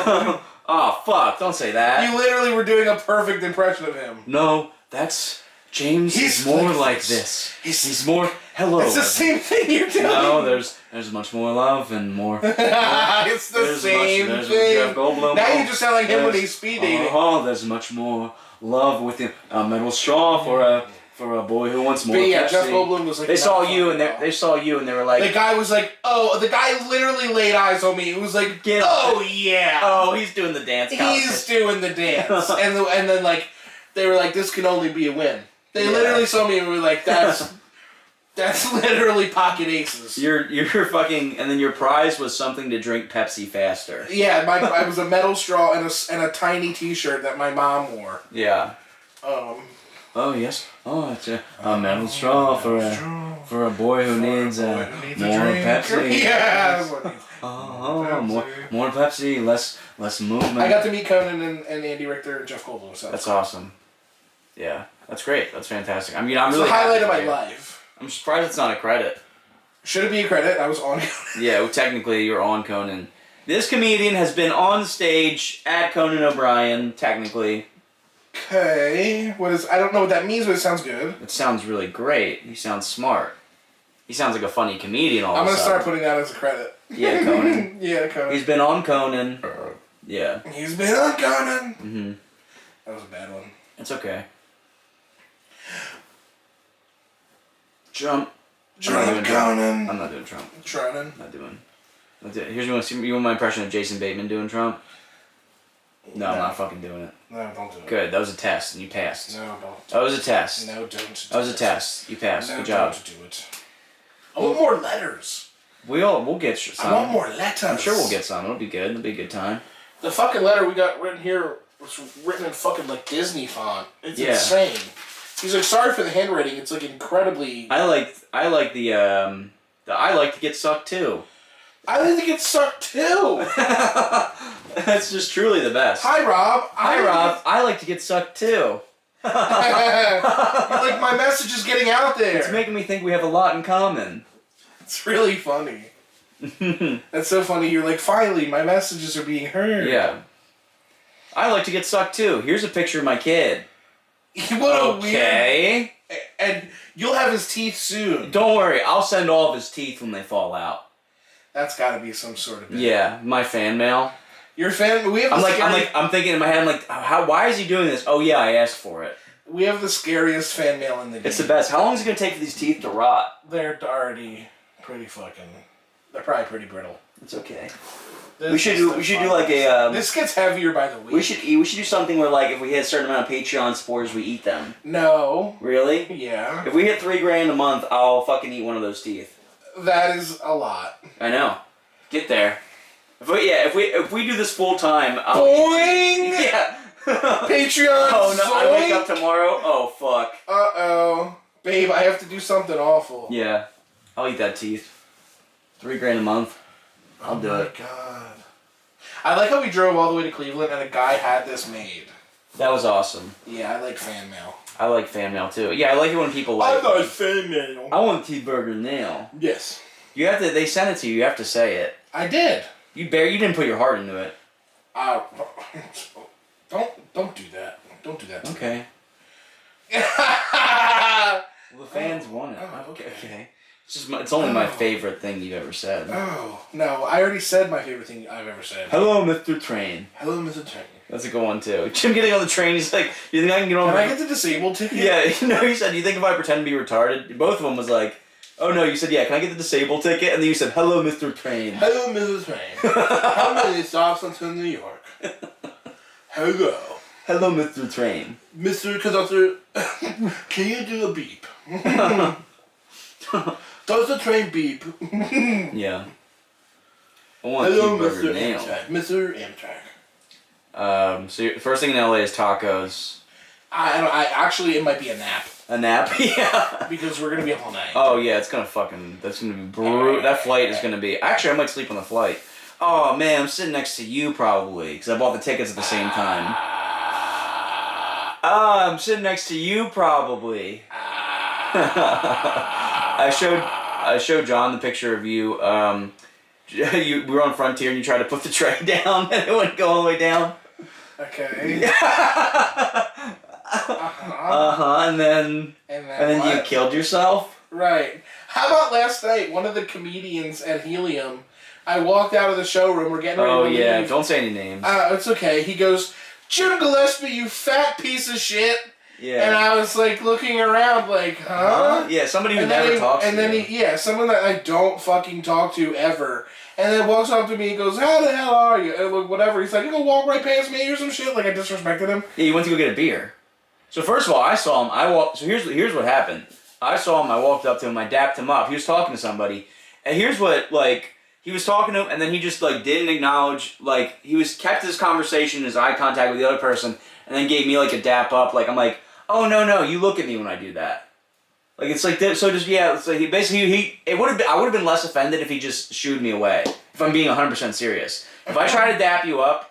Oh, fuck, don't say that. You literally were doing a perfect impression of him. No, that's... James is more like this. He's more... Hello. It's the same thing you're doing. No, there's much more love and more... It's the same thing. Jeff Goldblum. Now you just sound like him when he's speed dating. Oh, there's much more love with him. A metal straw for a boy who wants more. But yeah, Pepsi. Jeff Goldblum was like... They saw you and they were like... The guy was like, oh, the guy literally laid eyes on me. It was like, oh yeah. Oh, he's doing the dance. He's doing the dance. and then like, they were like, this can only be a win. They literally saw me and were like, that's literally pocket aces. You're fucking, and then your prize was something to drink Pepsi faster. Yeah, I was a metal straw and a tiny T-shirt that my mom wore. Yeah. Oh yes. Oh, it's a metal straw for a boy who needs more Pepsi. Yeah. More Pepsi, less movement. I got to meet Conan and Andy Richter and Jeff Goldblum. So that's awesome. Yeah, that's great. That's fantastic. I mean, I'm it's really the highlight of happy my life. I'm surprised it's not a credit. Should it be a credit? I was on Conan. Yeah, well, technically you're on Conan. This comedian has been on stage at Conan O'Brien, technically. Okay. I don't know what that means, but it sounds good. It sounds really great. He sounds smart. He sounds like a funny comedian all of a I'm sudden. going to start putting that as a credit. Yeah, Conan. Yeah, Conan. He's been on Conan. Yeah. He's been uncommon. Mm-hmm. That was a bad one. It's okay. Trump. Trump Conan. I'm not doing Trump. Tronin. Not doing. Here's you want my impression of Jason Bateman doing Trump? No, I'm not fucking doing it. No, don't do it. Good. That was a test, and you passed. No, don't. That was a test. No, don't. That was a test. You passed. No, Good job. don't do it. I want more letters. We'll get some. I want more letters. I'm sure we'll get some. It'll be good. It'll be a good time. The fucking letter we got written here was written in fucking like Disney font. It's Yeah. insane. He's like, sorry for the handwriting. It's like incredibly. I like the I like to get sucked too. I like to get sucked too. That's just truly the best. Hi, Rob. Hi, Rob. I like to get sucked too. Like my message is getting out there. It's making me think we have a lot in common. It's really funny. That's so funny. You're like, finally, my messages are being heard. Yeah. I like to get sucked too. Here's a picture of my kid. What a weird. Okay. And you'll have his teeth soon. Don't worry. I'll send all of his teeth when they fall out. That's got to be some sort of. Bit. Yeah, my fan mail. Your fan. We have. I'm thinking in my head. I'm like, how? Why is he doing this? Oh yeah, I asked for it. We have the scariest fan mail in the game. It's the best. How long is it gonna take for these teeth to rot? They're already pretty fucking. They're probably pretty brittle. It's okay. This We should do like a. This gets heavier by the week. We should do something where like if we hit a certain amount of Patreon supporters, we eat them. No. Really? Yeah. If we hit $3,000 a month, I'll fucking eat one of those teeth. That is a lot. I know. Get there. If we do this full time, I'll Boing! Yeah. Patreon. Oh no! I wake up zoink! tomorrow. Oh fuck. Uh-oh. Babe, I have to do something awful. Yeah. I'll eat that teeth. $3,000 a month. I'll do it. Oh my god. I like how we drove all the way to Cleveland and a guy had this made. That was awesome. Yeah, I like fan mail. I like fan mail too. Yeah, I like it when people like. I like fan mail. I want T Burger now. Yes. You have to. They send it to you. You have to say it. I did. You didn't put your heart into it. Don't do that. Don't do that. Okay. Well, the fans want it. Oh, Okay. It's only my favorite thing you've ever said. Oh, no. I already said my favorite thing I've ever said. Hello, Mr. Train. Hello, Mr. Train. That's a good one too. Jim getting on the train. He's like, "You think I can get on?" Can I get the disabled ticket? Yeah. He said, "You think if I pretend to be retarded?" Both of them was like, "Oh no." You said, "Yeah, can I get the disabled ticket?" And then you said, "Hello, Mr. Train." Hello, Mrs. Train. How many stops until New York? Hello. Hello, Mr. Train. Mr. Conductor, can you do a beep? Does the train beep? Yeah. I want Hello, T-Burger Mr. now. Amtrak. Mr. Amtrak. So the first thing in LA is tacos. I actually, it might be a nap. A nap? Yeah. Because we're going to be up all night. Oh yeah, that's gonna be brutal. That flight is gonna be. Actually, I might sleep on the flight. Oh man, I'm sitting next to you probably because I bought the tickets at the same time. I'm sitting next to you probably. I showed John the picture of you. We were on Frontier and you tried to put the tray down and it wouldn't go all the way down. Okay. And then what? you killed yourself. Right. How about last night? One of the comedians at Helium, I walked out of the showroom. We're getting ready to leave. Yeah, don't say any names. It's okay. He goes, Jim Gillespie, you fat piece of shit. Yeah. And I was like looking around like, huh? Yeah, somebody who never talks to you. And then someone that I don't fucking talk to ever. And then walks up to me and goes, how the hell are you? And like, whatever. He's like, you gonna walk right past me or some shit? Like I disrespected him. Yeah, you went to go get a beer. So first of all, I saw him. So here's what happened. I saw him. I walked up to him. I dapped him up. He was talking to somebody, and here's what he was talking to him, and then he just didn't acknowledge. He kept his conversation, his eye contact with the other person, and then gave me a dap up. I'm like, oh no, you look at me when I do that. It's like this. So just it's like I would have been less offended if he just shooed me away. If I'm being 100% serious, if I try to dap you up.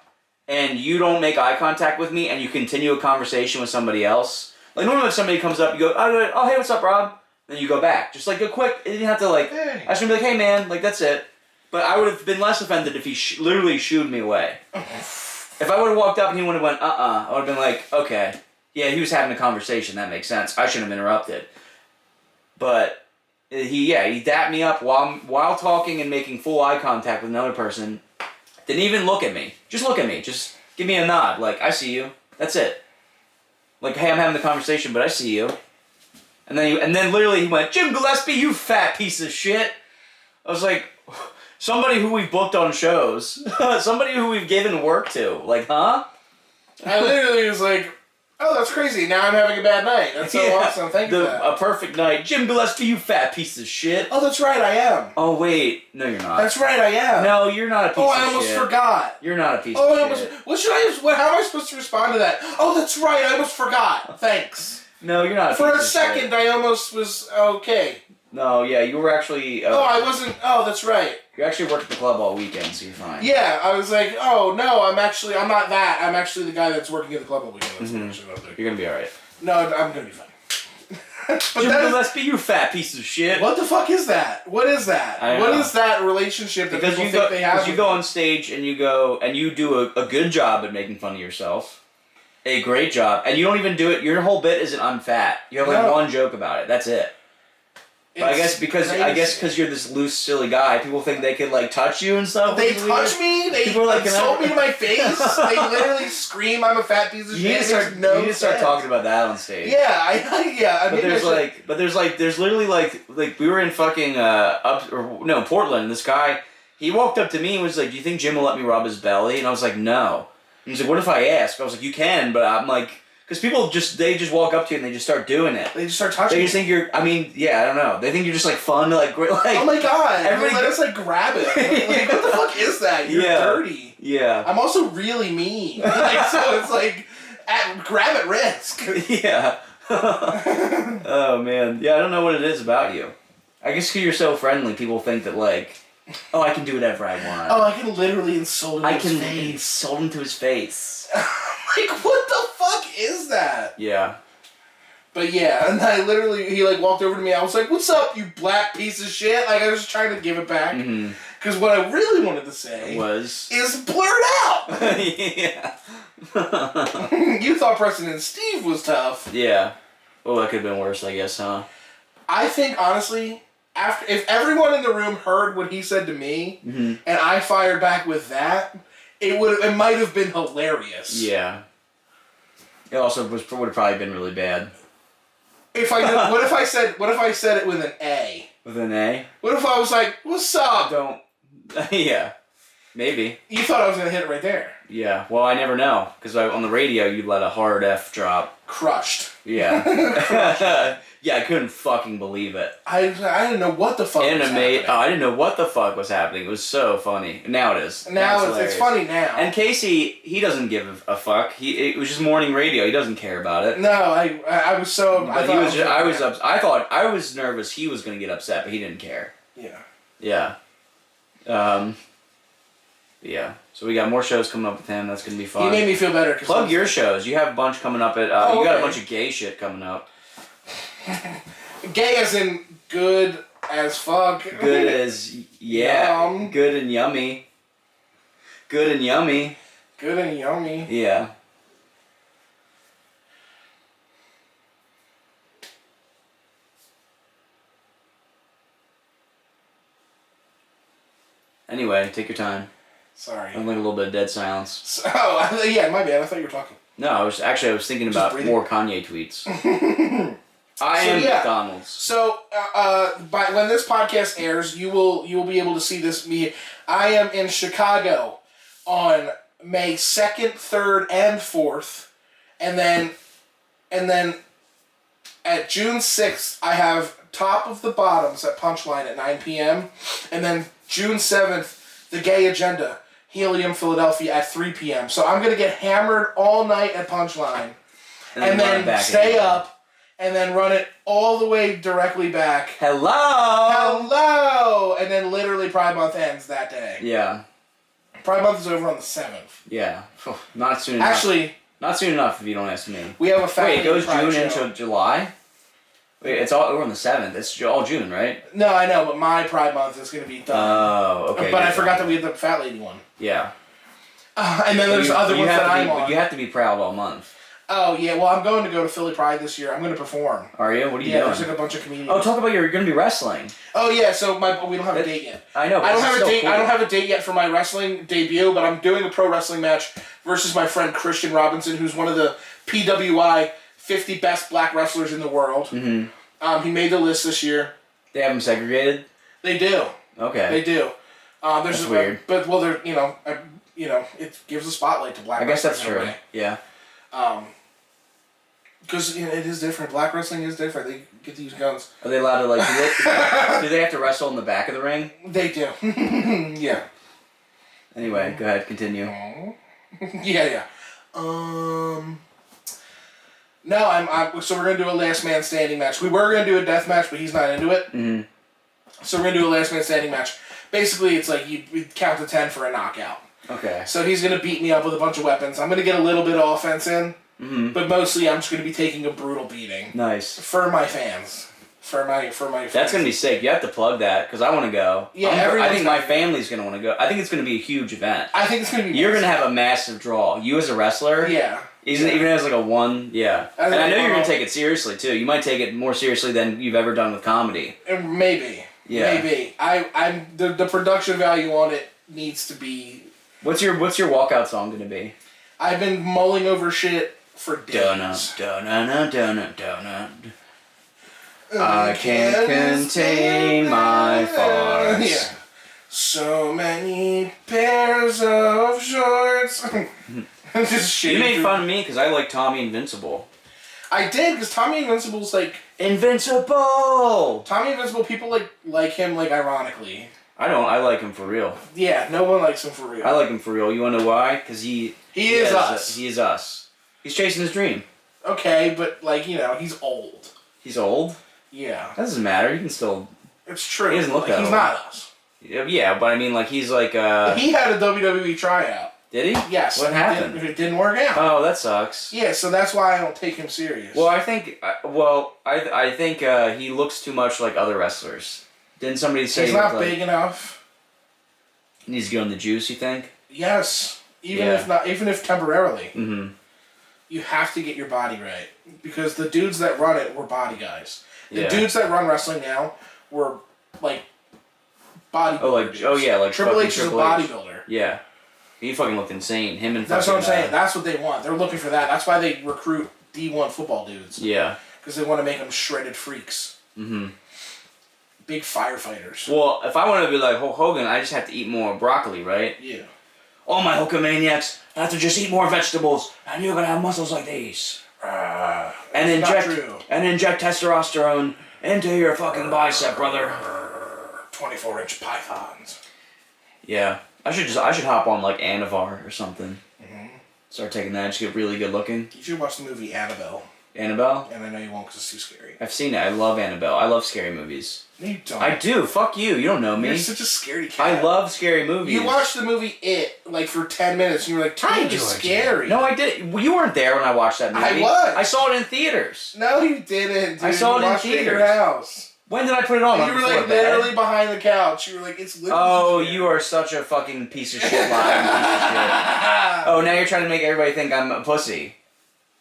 And you don't make eye contact with me, and you continue a conversation with somebody else. Normally if somebody comes up, you go, oh, hey, what's up, Rob? Then you go back. Just a quick, you didn't have to hey. I should be like, hey, man, that's it. But I would have been less offended if he literally shooed me away. If I would have walked up and he would have went, I would have been like, okay. Yeah, he was having a conversation, that makes sense. I shouldn't have interrupted. But he dapped me up while talking and making full eye contact with another person. Didn't even look at me. Just look at me. Just give me a nod. Like, I see you. That's it. Like, hey, I'm having the conversation, but I see you. And then literally he went, Jim Gillespie, you fat piece of shit. I was like, somebody who we've booked on shows. Somebody who we've given work to. Like, huh? I literally was like, oh, that's crazy. Now I'm having a bad night. That's so awesome. Thank you for that. A perfect night. Jim Gillespie, you fat piece of shit. Oh, that's right, I am. Oh, wait. No, you're not. That's right, I am. No, you're not a piece of shit. Oh, I almost forgot. You're not a piece of shit. What should I... How am I supposed to respond to that? Oh, that's right, I almost forgot. Thanks. No, you're not a piece of shit. For a second, I almost was okay. No, yeah, you were actually... I wasn't... Oh, that's right. You actually worked at the club all weekend, so you're fine. Yeah, I was like, oh, no, I'm not that. I'm actually the guy that's working at the club all weekend. That's what I should do. You're gonna be alright. No, I'm gonna be fine. Jim Gillespie, you fat piece of shit. What the fuck is that? What is that? What is that relationship that people think they have? Because you go on stage and you do a good job at making fun of yourself. A great job. And you don't even do it, your whole bit isn't I'm fat. You have like one joke about it. That's it. But I guess because you're this loose, silly guy, people think they can like touch you and stuff. They touch me. They insult me to my face. They literally scream, "I'm a fat piece of shit." You need to start talking about that on stage. Yeah, There's literally like we were in fucking Portland. This guy, he walked up to me and was like, "Do you think Jim will let me rub his belly?" And I was like, "No." And he's like, "What if I ask?" I was like, "You can," but I'm like. Because people they just walk up to you and they just start doing it. They just start touching. They just think you're. I mean, yeah, I don't know. They think you're just like fun to like. Oh my god! Everybody let us like grab it. Like, what the fuck is that? You're dirty. Yeah. I'm also really mean. Like, so it's like, grab at risk. Yeah. Oh man. Yeah, I don't know what it is about you. I guess because you're so friendly, people think that like, oh, I can do whatever I want. Oh, I can literally insult him. Insult him to his face. Like, what the fuck is that? Yeah. But yeah, and he like walked over to me. I was like, "What's up, you black piece of shit?" Like, I was trying to give it back. Because what I really wanted to say is blurt out. Yeah. You thought President Steve was tough. Yeah. Oh, that could have been worse, I guess, huh? I think, honestly, if everyone in the room heard what he said to me, and I fired back with that, it might have been hilarious. Yeah. It also would have probably been really bad. What if I said it with an A? With an A? What if I was like, "What's up?" Don't. Yeah. Maybe. You thought I was gonna hit it right there. Yeah. Well, I never know because on the radio you let a hard F drop. Crushed. Yeah. Yeah, I couldn't fucking believe it. I didn't know what the fuck was happening. I didn't know what the fuck was happening. It was so funny. Now it is. Now it's funny now. And Casey, he doesn't give a fuck. It was just morning radio. He doesn't care about it. No, I was so. But I thought I was nervous he was gonna get upset, but he didn't care. Yeah. Yeah. Yeah. So we got more shows coming up with him. That's gonna be fun. He made me feel better. Plug your shows. You have a bunch coming up at. You got a bunch of gay shit coming up. Gay as in good as fuck. Good as Yum. Good and yummy. Good and yummy. Good and yummy. Yeah. Anyway, take your time. Sorry. I'm like a little bit of dead silence. Yeah, my bad. I thought you were talking. No, I was thinking about more Kanye tweets. I am McDonald's. So, when this podcast airs, you will be able to see this. I am in Chicago on May 2nd, 3rd, and 4th, and then at June 6th, I have Top of the Bottoms at Punchline at 9 p.m., and then June 7th, The Gay Agenda, Helium, Philadelphia at 3 p.m. So I'm gonna get hammered all night at Punchline, and then stay up. And then run it all the way directly back. Hello! And then literally Pride Month ends that day. Yeah. Pride Month is over on the 7th. Yeah. Not soon enough. Actually... Not soon enough if you don't ask me. We have a fat it goes June into July? Wait, it's all over on the 7th. It's all June, right? No, I know, but my Pride Month is going to be done. Oh, okay. But I forgot that we had the fat lady one. Yeah. And then there's other ones that I'm on. You have to be proud all month. Oh, yeah. Well, I'm going to Philly Pride this year. I'm going to perform. Are you? What are you doing? Yeah, there's like a bunch of comedians. Oh, talk about you're going to be wrestling. Oh, yeah. So we don't have a date yet. I know. But I don't have a date. Cool. I don't have a date yet for my wrestling debut, but I'm doing a pro wrestling match versus my friend Christian Robinson, who's one of the PWI 50 best black wrestlers in the world. Mm-hmm. He made the list this year. They have them segregated? They do. Okay. They do. That's weird. But they're it gives a spotlight to black. I guess that's wrestling true. Yeah. Because it is different. Black wrestling is different. They get to use guns. Are they allowed to do they have to wrestle in the back of the ring? They do. Yeah. Anyway, go ahead, continue. Yeah. No, so we're gonna do a last man standing match. We were gonna do a death match, but he's not into it. Mm-hmm. So we're gonna do a last man standing match. Basically, it's like we count to 10 for a knockout. Okay. So he's gonna beat me up with a bunch of weapons. I'm gonna get a little bit of offense in, but mostly I'm just gonna be taking a brutal beating. Nice. For my fans. For my fans. That's gonna be sick. You have to plug that because I want to go. Yeah, I think my family's gonna want to go. I think it's gonna be a huge event. I think it's gonna be. You're gonna have a massive draw. You as a wrestler. Yeah. Even as like a one. Yeah. And I know you're gonna take it seriously too. You might take it more seriously than you've ever done with comedy. Maybe. Yeah. Maybe. I'm the production value on it needs to be. What's your walkout song gonna be? I've been mulling over shit for days. Donut. I can't contain my farts. Yeah. So many pairs of shorts. Just shit. You made fun of me because I like Tommy Invincible. I did, because Tommy Invincible's like... Invincible! Tommy Invincible, people like him, ironically. I don't. I like him for real. Yeah, no one likes him for real. I like him for real. You want to know why? Because he is us. He is us. He's chasing his dream. Okay, but, he's old. He's old? Yeah. That doesn't matter. He can still... It's true. He doesn't look that old. He's not us. Yeah, but I mean, he's like... He had a WWE tryout. Did he? Yes. What happened? It didn't work out. Oh, that sucks. Yeah, so that's why I don't take him serious. Well, I think he looks too much like other wrestlers. Didn't somebody say he's not big enough? He needs to get on the juice, you think? Yes. Even if temporarily. Mm-hmm. You have to get your body right. Because the dudes that run it were body guys. The dudes that run wrestling now were, bodybuilders. Triple H is a bodybuilder. Yeah. He fucking looked insane. Him and that's what I'm saying. That's what they want. They're looking for that. That's why they recruit D1 football dudes. Yeah. Because they want to make them shredded freaks. Mm-hmm. Big firefighters. Well, if I want to be like Hulk Hogan, I just have to eat more broccoli, right? Yeah. All my Hulkamaniacs have to just eat more vegetables, and you're gonna have muscles like these. And inject testosterone into your fucking bicep, brother. 24-inch pythons. Yeah. I should hop on Anavar or something. Mm-hmm. Start taking that. Just get really good looking. You should watch the movie Annabelle. Annabelle? And I know you won't because it's too scary. I've seen it. I love Annabelle. I love scary movies. No, you don't. I do. Fuck you. You don't know me. You're such a scaredy cat. I love scary movies. You watched the movie It for 10 minutes and you were like, "It is scary." No, I did. You weren't there when I watched that movie. I was. I saw it in theaters. No, you didn't. Dude. I saw it in theaters. At your house. When did I put it on? You were literally behind the couch. You were like, "It's literally." Oh, you are such a fucking piece of shit, lying piece of shit. Oh, now you're trying to make everybody think I'm a pussy.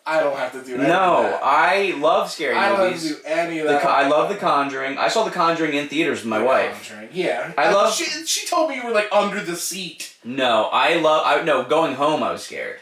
I don't have to do that. No, I love scary movies. I don't have to do any of that. I love The Conjuring. I saw The Conjuring in theaters with my wife. Conjuring. Yeah. I love. She told me you were under the seat. No, no. Going home, I was scared.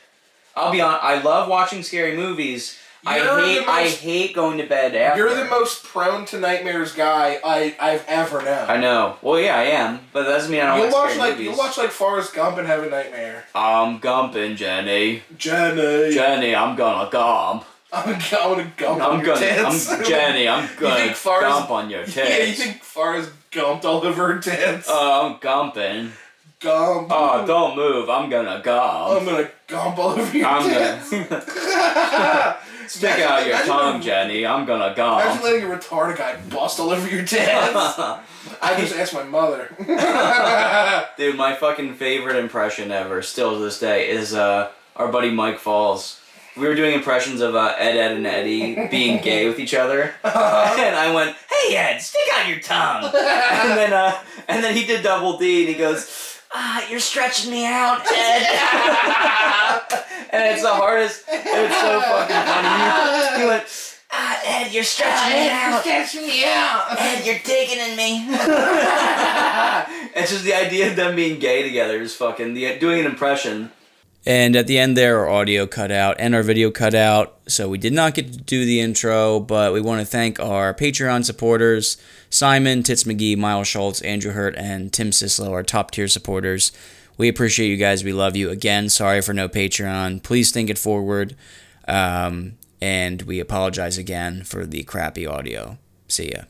I'll be honest. I love watching scary movies. I hate going to bed after. You're the most prone to nightmares guy I've ever known. I know. Well, yeah, I am, but that doesn't mean I don't like scary movies. You'll watch Forrest Gump and have a nightmare. I'm gumping, Jenny. Jenny, I'm gonna gump. I'm gonna gump on your tits. Jenny, I'm gonna gump on your tits. Yeah, you think Forrest gumped all over her tits? I'm gumping. Gump. Oh, don't move. I'm gonna gump. I'm gonna gump all over your tits. Stick out your tongue, Jenny. I'm gonna gump. Imagine letting a retarded guy bust all over your tits. I just asked my mother. Dude, my fucking favorite impression ever, still to this day, is our buddy Mike Falls. We were doing impressions of Ed, and Eddie being gay with each other, and I went, "Hey Ed, stick out your tongue," and then he did Double D, and he goes, You're stretching me out, Ed. And it's the hardest. It's so fucking funny. You went, Ed, you're stretching me out. You're stretching me out. Ed, you're digging in me. It's just the idea of them being gay together is fucking doing an impression. And at the end there, our audio cut out and our video cut out, so we did not get to do the intro, but we want to thank our Patreon supporters, Simon, Tits McGee, Miles Schultz, Andrew Hurt, and Tim Sislow, our top-tier supporters. We appreciate you guys. We love you. Again, sorry for no Patreon. Please think it forward, and we apologize again for the crappy audio. See ya.